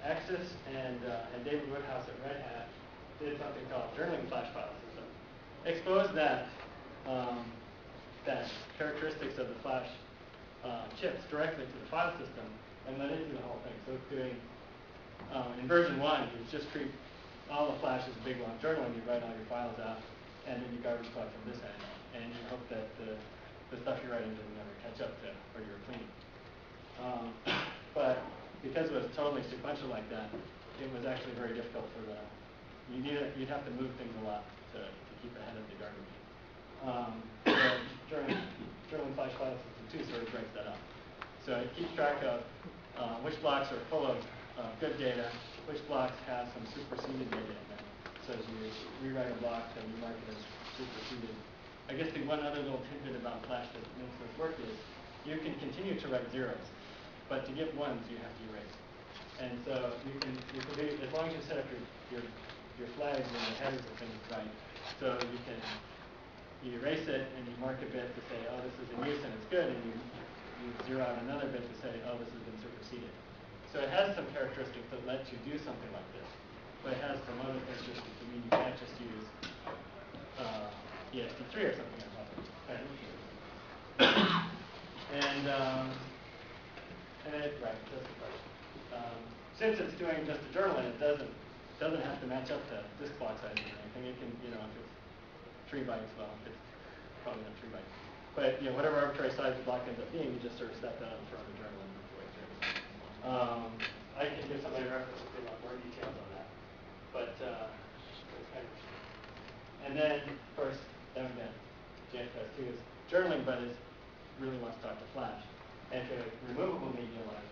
Axis and David Woodhouse at Red Hat did something called journaling flash file system. Exposed that that characteristics of the flash chips directly to the file system and let it do the whole thing. So it's doing, in version 1, you just treat all the flash as a big long journal and you write all your files out and then you garbage collect from this end. And you hope that the stuff you're writing doesn't ever catch up to where you're cleaning. But because it was totally sequential like that, it was actually very difficult for the, you'd have to move things a lot to keep ahead of the garbage. The journaling flash file system 2 sort of breaks that up. So it keeps track of which blocks are full of good data, which blocks have some superseded data in them. So as you rewrite a block, then you mark it as superseded. I guess the one other little tidbit about flash that makes this work is you can continue to write zeros, but to get ones you have to erase. And so you can do, as long as you set up your flags and the headers of things right, so you erase it and you mark a bit to say, oh, this is in use and it's good, and you zero out another bit to say, oh, this has been superseded. So it has some characteristics that let you do something like this, but it has some other characteristics that mean you can't just use ESP3 or something like that. Right, that's the question. Since it's doing just a journaling, it doesn't have to match up to disk block sizes or anything. It can, if it's 3 bytes, well, it's probably not 3 bytes. But whatever arbitrary size the block ends up being, you just sort of set that up for the journal and move the way through. I can give somebody a reference if they want more details on that. But it's kind of interesting. And then, of course, then again, JFS 2 is journaling, but it really wants to talk to flash. And to removable media like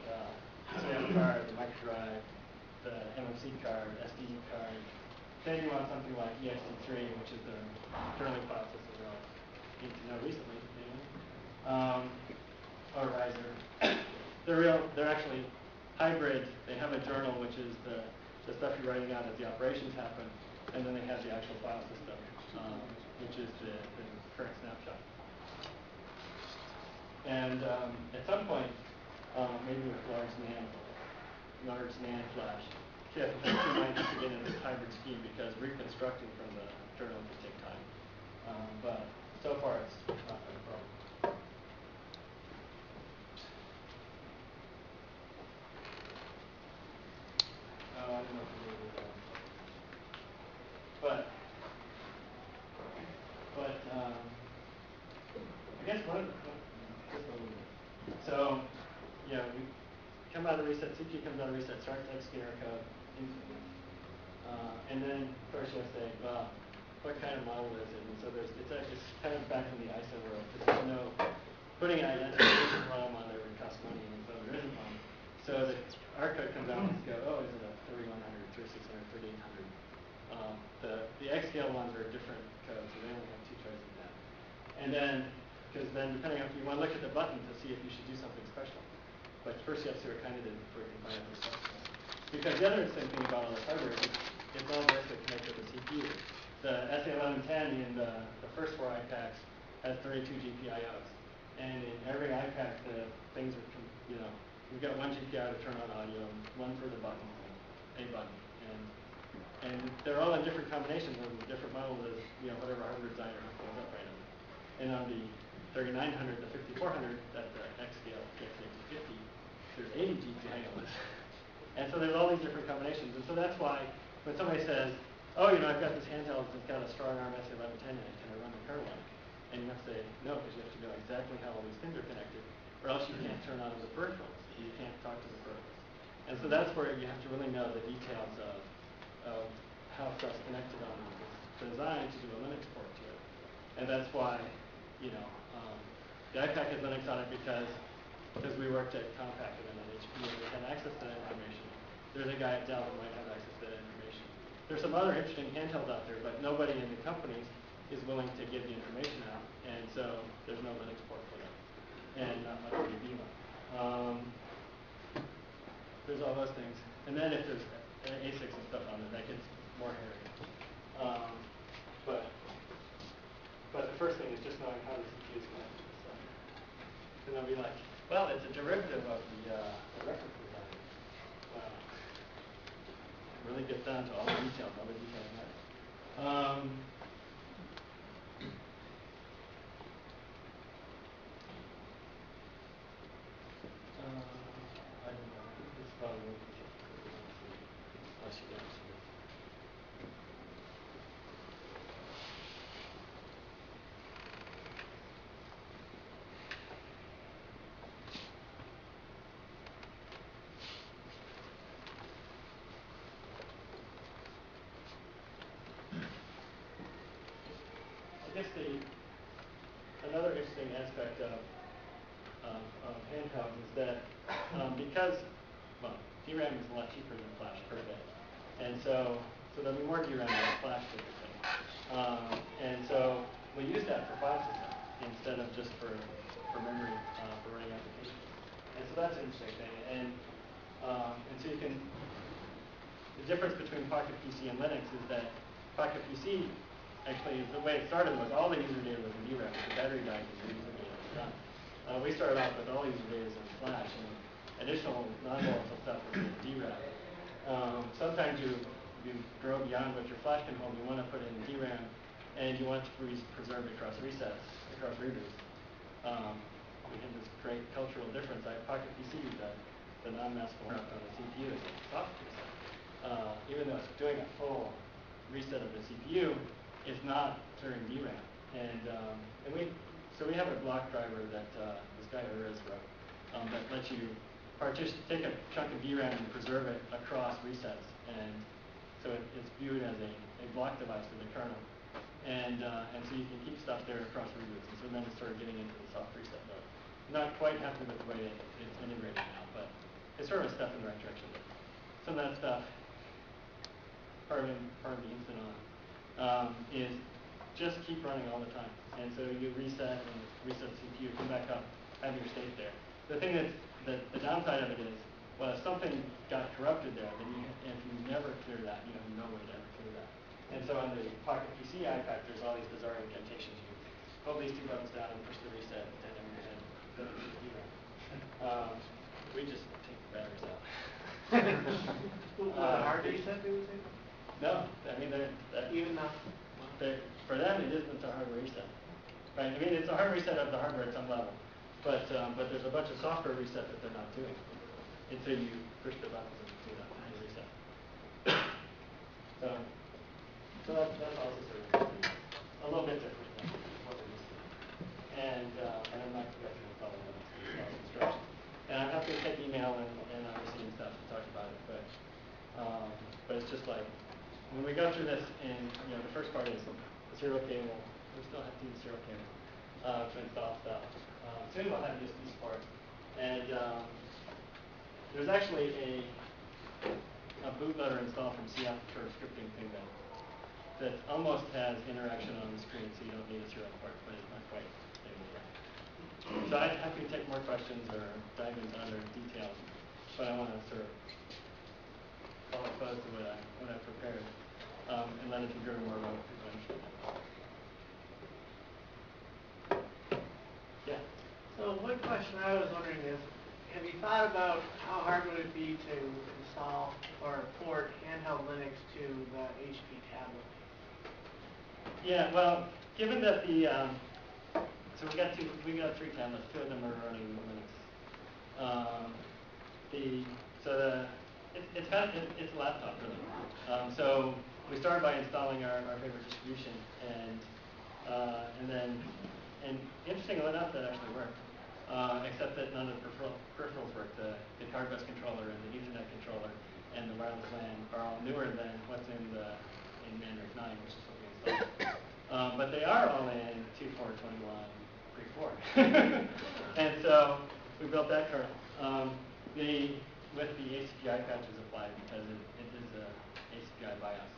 SD card, the micro drive, the MMC card, SD card, then you want something like ext3, which is the journaling file system we all need to know recently, or Riser. They're actually hybrid. They have a journal, which is the stuff you're writing out as the operations happen, and then they have the actual file system, which is the current snapshot. And at some point, maybe with large NAND flash, TFS2 might have to get into this hybrid scheme because reconstructing from the journal could take time. But so far, it's not been a problem. I don't know if you knew that. But I guess one of the, just a little bit. So, we come out of the reset, CPU comes out of the reset, starts executing our code, and then, of course, you have to say, well, what kind of model is it? And so it's kind of back in the ISO world, because there's no, putting an identification model on there would cost money, and so there isn't one. So our code comes out and go, oh, is it a 3100, 3600, 3800? The xScale ones are different codes, so they only have 2 choices in that. And then, because then depending on if you want to look at the button to see if you should do something special. But first you have to see what kind it is before you can find out the special. Because the other interesting thing about all this hardware is it's all directly connected to the CPU. The SA1110 in the first 4 iPacs has 32 GPIOs. And in every iPaq, the things are, you've got 1 GPIO to turn on audio, 1 for the button, a button. And they're all in different combinations of the different models as, whatever hardware designer goes up right on. And on the 3900, the 5400, that the xScale gets into 50, there's 80 GPIOs. And so there's all these different combinations. And so that's why when somebody says, oh, I've got this handheld that's got a strong ARM SA1110 in it, can I run the kernel on it? And you have to say, no, because you have to know exactly how all these things are connected, or else you can't turn on the peripherals. You can't talk to the peripherals. And so that's where you have to really know the details of how stuff's connected on the design to do a Linux port to it. And that's why, the iPaq has Linux on it because we worked at Compaq and then at HP and we had access to that information. There's a guy at Dell who might have access to that information. There's some other interesting handhelds out there, but nobody in the companies is willing to give the information out, and so there's no Linux port for them, and not much DB one. There's all those things, and then if there's ASICs and stuff on it, that gets more hairy. But the first thing is just knowing how the CPU is connected to stuff. And they'll be like, well, it's a derivative of the reference design. Well, really gets down to all the details matter. I don't know. I think this is probably what we should see. I should answer this. I guess another interesting aspect of handheld is that because, well, DRAM is a lot cheaper than flash per bit, and so there'll be more DRAM than flash typically. And so we use that for file system instead of just for memory for running applications. And so that's an interesting thing. And so you can, the difference between Pocket PC and Linux is that Pocket PC actually, the way it started was all the user data was in DRAM. The battery died and the user data was done. We started off with all user data in flash, and additional non-volatile stuff was in DRAM. Sometimes you grow beyond what your flash can hold. You want to put it in DRAM, and you want to preserve it across resets, across reboots. We had this great cultural difference. Pocket PC, the non-maskable interrupt on the CPU is a soft reset. Even though it's doing a full reset of the CPU, it's not clearing DRAM. So we have a block driver that this guy Abreau wrote that lets you take a chunk of DRAM and preserve it across resets, and so it's viewed as a block device to the kernel, and so you can keep stuff there across reboots. And so then it's sort of getting into the soft reset mode. Not quite happy with the way it's integrated now, but it's sort of a step in the right direction. Some of that stuff, part of the instant on, is just keep running all the time. And so you reset and reset the CPU, come back up, have your state there. The thing the downside of it is, well, if something got corrupted there, then if you never clear that, you have no way to ever clear that. And so on the Pocket PC iPaq, there's all these bizarre indentations. You hold these two buttons down and push the reset, and then your head goes to the DRAM. We just take the batteries out. Hard reset, they would say? No, I mean, Even now? For them, it isn't a hard reset. Right? I mean, it's a hard reset of the hardware at some level, but there's a bunch of software reset that they're not doing until you push the buttons and do that kind of reset. So that's also sort of a little bit different than what we're used to. And I'm not going to follow the instructions. And I'm happy to take email and obviously stuff to talk about it, but it's just like when we go through this, and the first part is the serial cable. We still have to use serial cable to install stuff. Soon we'll have USB support, and there's actually a bootloader installed from CF for scripting thing that almost has interaction on the screen, so you don't need a serial port, but it's not quite able yet. So I'm happy to take more questions or dive into other details, but I want to sort of follow close to what I prepared, and let it be driven more about what people understand. Yeah. So one question I was wondering is, have you thought about how hard would it be to install or port Handheld Linux to the HP tablet? Yeah, well, given that so we got three tablets, two of them are running Linux. It's a laptop really. So we started by installing our favorite distribution, and interestingly enough, that actually worked. Except that none of the peripherals work. The card bus controller and the Ethernet controller and the wireless LAN are all newer than what's in Mandrake 9, which is what we installed. But they are all in 2.4.21 pre-4. And so we built that kernel. With the ACPI patches applied, because it is a ACPI BIOS.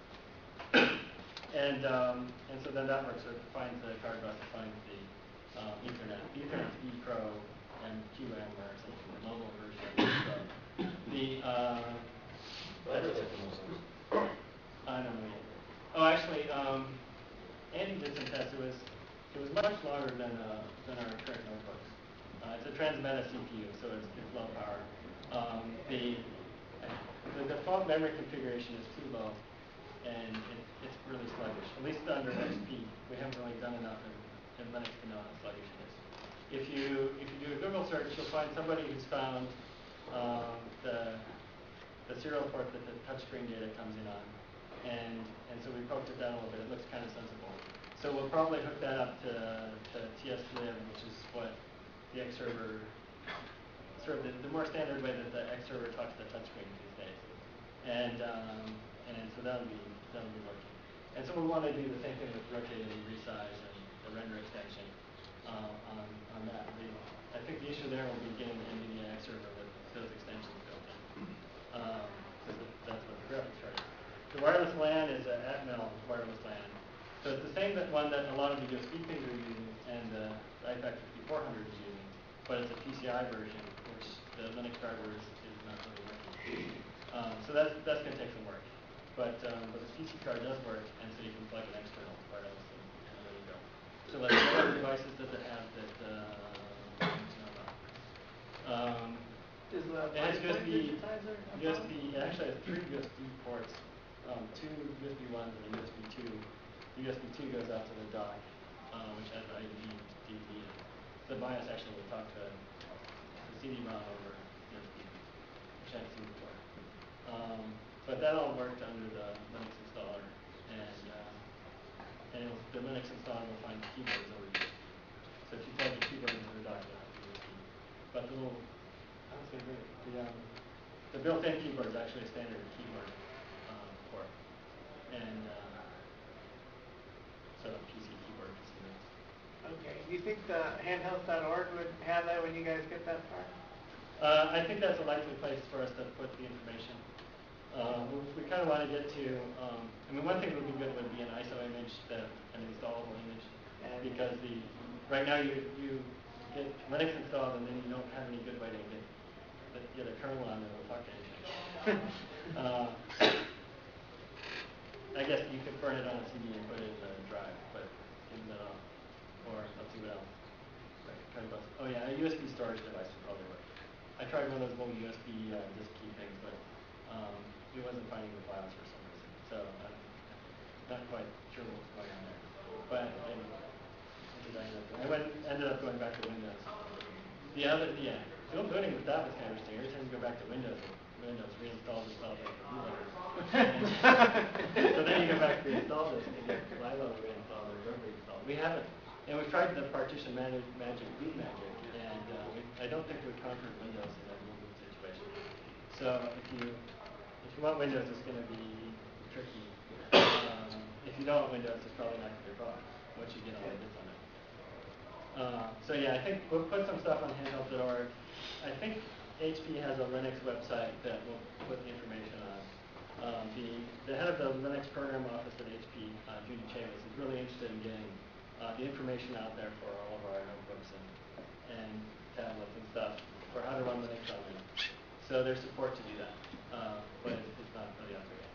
And so then that works. So it defines the card bus, defines the Ethernet. Ethernet's ePro and QM or something, the mobile version of ePro. I don't know yet. Oh, actually, Andy did some tests. It was much longer than our current notebooks. It's a Transmeta CPU, so it's low power. the default memory configuration is too low, and it's really sluggish. At least under XP, we haven't really done enough in Linux to know how sluggish it is. If you do a Google search, you'll find somebody who's found the serial port that the touchscreen data comes in on, and so we poked it down a little bit. It looks kind of sensible. So we'll probably hook that up to TS-lib, which is what the X server, sort of the more standard way that the X server talks to the touchscreen these days, and so that'll be working. And so we want to do the same thing with rotate and resize and the render extension on that. I think the issue there will be getting the NVIDIA X server with those extensions built in. That's what the graphics card is. The wireless LAN is an Atmel wireless LAN. So it's the same one that a lot of the USB things are using and the iPaq 5400 is using, but it's a PCI version, which the Linux driver is not really working. So that's going to take some work. But the PC card does work, and so you can plug an external wireless and there you go. So like what other devices does it have that Is the it has USB, digitizer? it actually has 3 USB ports, 2 USB 1s and a USB 2. The USB 2 goes out to the dock, which has the ID, DVD. The BIOS actually will talk to the CD-ROM over USB, which I've seen before. But that all worked under the Linux installer, and the Linux installer will find keyboards over here. So if you plug the keyboard into the dock, you'll have the USB. But the little, I was going to bring it, the built-in keyboard is actually a standard keyboard port, and so a PC keyboard is Linux. Okay. Do you think the handhelds.org would have that when you guys get that far? I think that's a likely place for us to put the information. We kind of want to get to, I mean, one thing that would be good would be an ISO image, an installable image, because right now you get Linux installed and then you don't have any good way to get a kernel on that will talk to anything. I guess you could burn it on a CD and put it in a drive, but isn't that all? Or let's see what else. Oh yeah, a USB storage device would probably work. I tried one of those little USB disk key things, but it wasn't finding the files for some reason. So I'm not quite sure what's going on there. But anyway, ended up going back to Windows. Dual booting with that was kind of interesting. Every time you go back to Windows reinstalls itself like a bootloader. So then you go back to reinstall this and get Lilo reinstalled or Rover reinstalled. We haven't, and we've tried the partition magic, boot magic, and I don't think we've conquered Windows in that dual boot situation. So if you want Windows, it's going to be tricky. If you don't want Windows, it's probably not going to be a problem once you get all the bits on it. So yeah, I think we'll put some stuff on handheld.org. I think HP has a Linux website that we'll put the information on. The head of the Linux program office at HP, Judy Chambers, is really interested in getting the information out there for all of our notebooks and tablets and stuff for how to run Linux on them. So there's support to do that, but it's not really out there yet.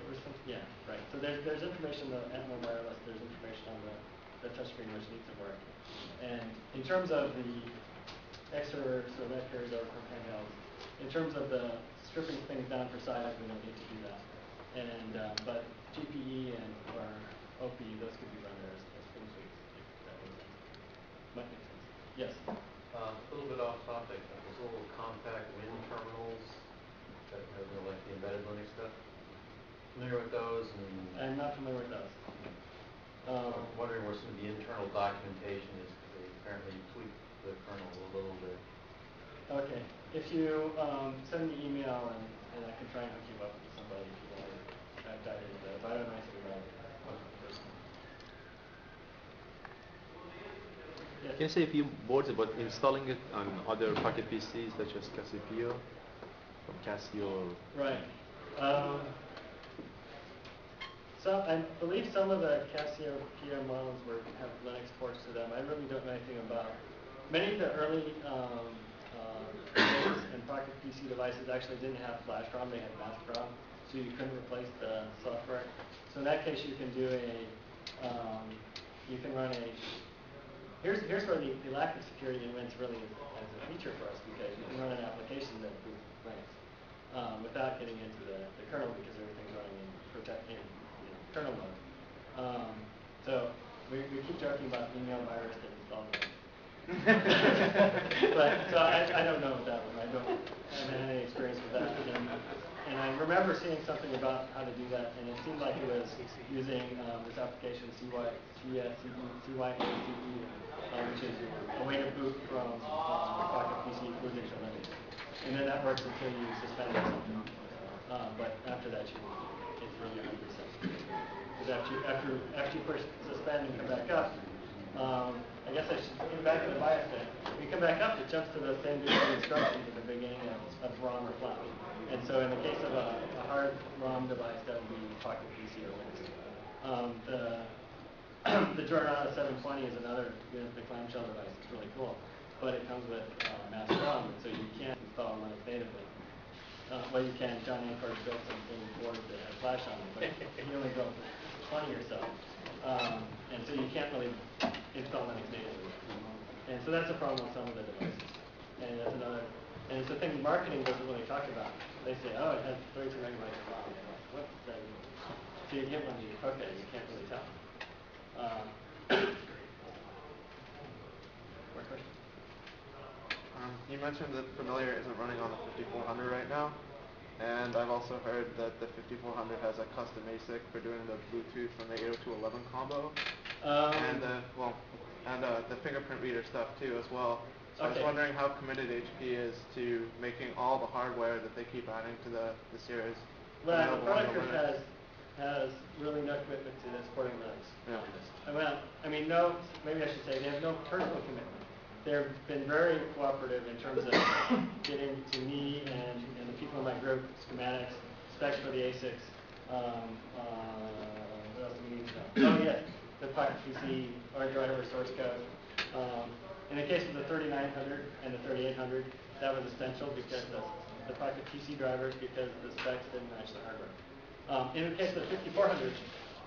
There was some, yeah, right. So there's information on the Atmel wireless. There's information on the touchscreen which needs to work. And in terms of the X server, so that carries over from handhelds. In terms of the stripping things down for size, we don't need to do that. And but GPE and or OP, those could be run there as full suites. If that makes sense. Might make sense. Yes. A little bit off topic, but those little Compaq Win terminals that are like the embedded Linux stuff. Familiar with those? I'm not familiar with those. I'm wondering where some of the internal documentation is, because they apparently tweaked the kernel a little bit. Okay. If you send me an email and I can try and hook you up with somebody if you want to dive into that. But I don't know anything about it. Can you say a few words about installing it on other Pocket PCs such as Casio from Casio? Right. So I believe some of the Casio PM models have Linux ports to them. I really don't know anything about. Many of the early and Pocket PC devices actually didn't have flash ROM; they had mask ROM, so you couldn't replace the software. So in that case, you can do you can run a. Here's where the lack of security wins really as a feature for us, because you can run an application that boots Linux. without getting into the kernel because everything's running in kernel mode. So we keep joking about email virus that installed it. But so I don't know that one. I haven't had any experience with that. And I remember seeing something about how to do that, and it seemed like it was using this application CYACE, which is a way to boot from Pocket PC boot into Linux. And then that works until you suspend something. But after that, it's really 100%. Because after you push suspend and come back up, I guess I should get back in the BIOS thing. When you come back up, it jumps to the same default instructions at the beginning of ROM or flash. And so in the case of a hard ROM device, that would be Pocket PC or Linux. The Jornada 720 is another the clamshell device. It's really cool. But it comes with mass ROM, so you can't install Linux natively. Well, you can. John Ankord built something board that has flash on it, but he only built 20 or so. And so you can't really install Linux natively. And so that's a problem with some of the devices. And that's another, and it's a thing marketing doesn't really talk about. They say, oh, it has 32 megabytes of ROM. What does that mean? So you get one, okay, you can't really tell. More questions? You mentioned that Familiar isn't running on the 5400 right now, and I've also heard that the 5400 has a custom ASIC for doing the Bluetooth from the 802.11 combo, and the fingerprint reader stuff too as well. So I was wondering how committed HP is to making all the hardware that they keep adding to the series. Well, the product group has really no commitment to supporting Linux. Yeah. Well, I mean, no, maybe I should say they have no personal commitment. They've been very cooperative in terms of getting to me and the people in my group schematics, specs for the ASICs. What else do we need to know? Oh, yes, the Pocket PC, our driver source code. In the case of the 3900 and the 3800, that was essential because the Pocket PC drivers, because the specs didn't match the hardware. In the case of the 5400,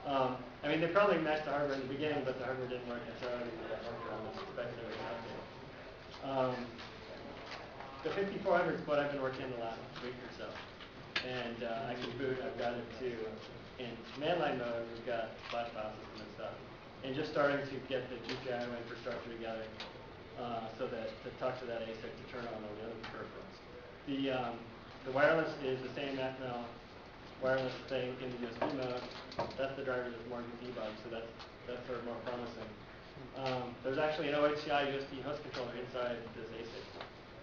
I mean, they probably matched the hardware in the beginning, but the hardware didn't work, and so I worked around the specs that were out there. The 5400 is what I've been working on the last week or so. And I can boot, I've got it to, in command line mode, we've got flash file system and stuff. And just starting to get the GPIO infrastructure together so that to talk to that ASIC to turn on all the other peripherals. The wireless is the same XML wireless thing in the USB mode. That's the driver that's more debug, so that's sort of more promising. There's actually an OHCI USB host controller inside this ASIC,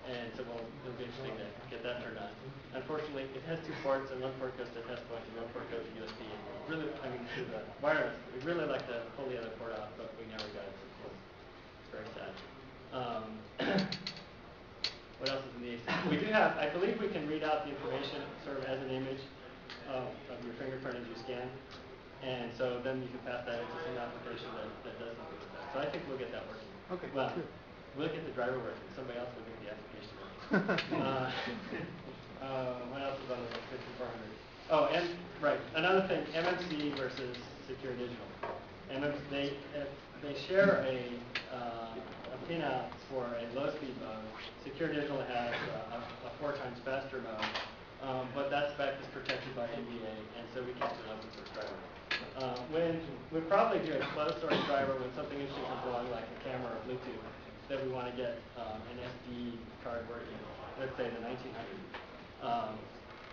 and so it'll be interesting to get that turned on. Unfortunately, it has two ports, and one port goes to test point, and one port goes to USB. And really, I mean, to the wireless. We'd really like to pull the other port out, but we never got it. So it's very sad. What else is in the ASIC? We do have, I believe we can read out the information sort of as an image of your fingerprint as you scan. And so then you can pass that into some application that does something with that. So I think we'll get that working. Okay. Well, we'll get the driver working. Somebody else will get the application working. What else is on the 5400? Oh, and right, another thing, MMC versus Secure Digital. They share a pinout for a low-speed mode. Secure Digital has a 4 times faster mode, but that spec is protected by NDA, and so we can't do an open source driver. When we probably do a closed source driver when something interesting comes along, like a camera or Bluetooth, that we want to get an SD card working, let's say the 1900.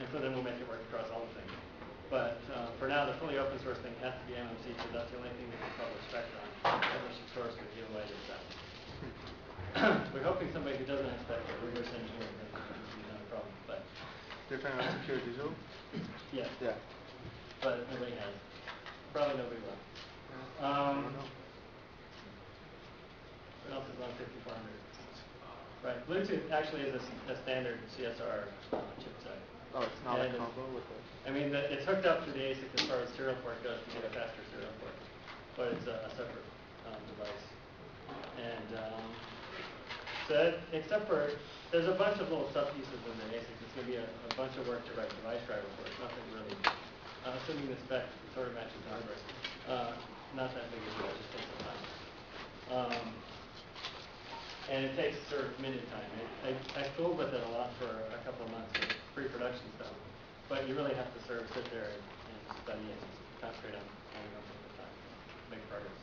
And so then we'll make it work across all the things. But for now, the fully open source thing has to be MMC, because that's the only thing we can publish specs on. Publish source would give away the spec. We're hoping somebody who doesn't have spec will reverse engineer it. That's not a problem. But You're talking about Secure Digital? yeah. Yeah. But nobody has. Probably nobody will. I don't know. What else is on 5400? Right, Bluetooth actually is a standard CSR chipset. Oh, it's not And a combo with the... I mean, it's hooked up to the ASIC as far as serial port goes to get a faster serial port, but it's a separate device. And so, except for, there's a bunch of little sub-pieces in the ASIC. It's going to be a bunch of work to write device driver for it. Nothing really, assuming the spec sort of matches the hardware. Not that big a deal, it just takes some time. And it takes sort of minute time. I fooled with it a lot for a couple of months with pre-production stuff. But you really have to sort of sit there and study it and concentrate on one thing at a time to make progress.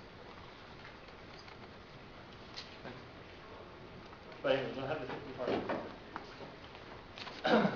But anyway, we'll have the 54.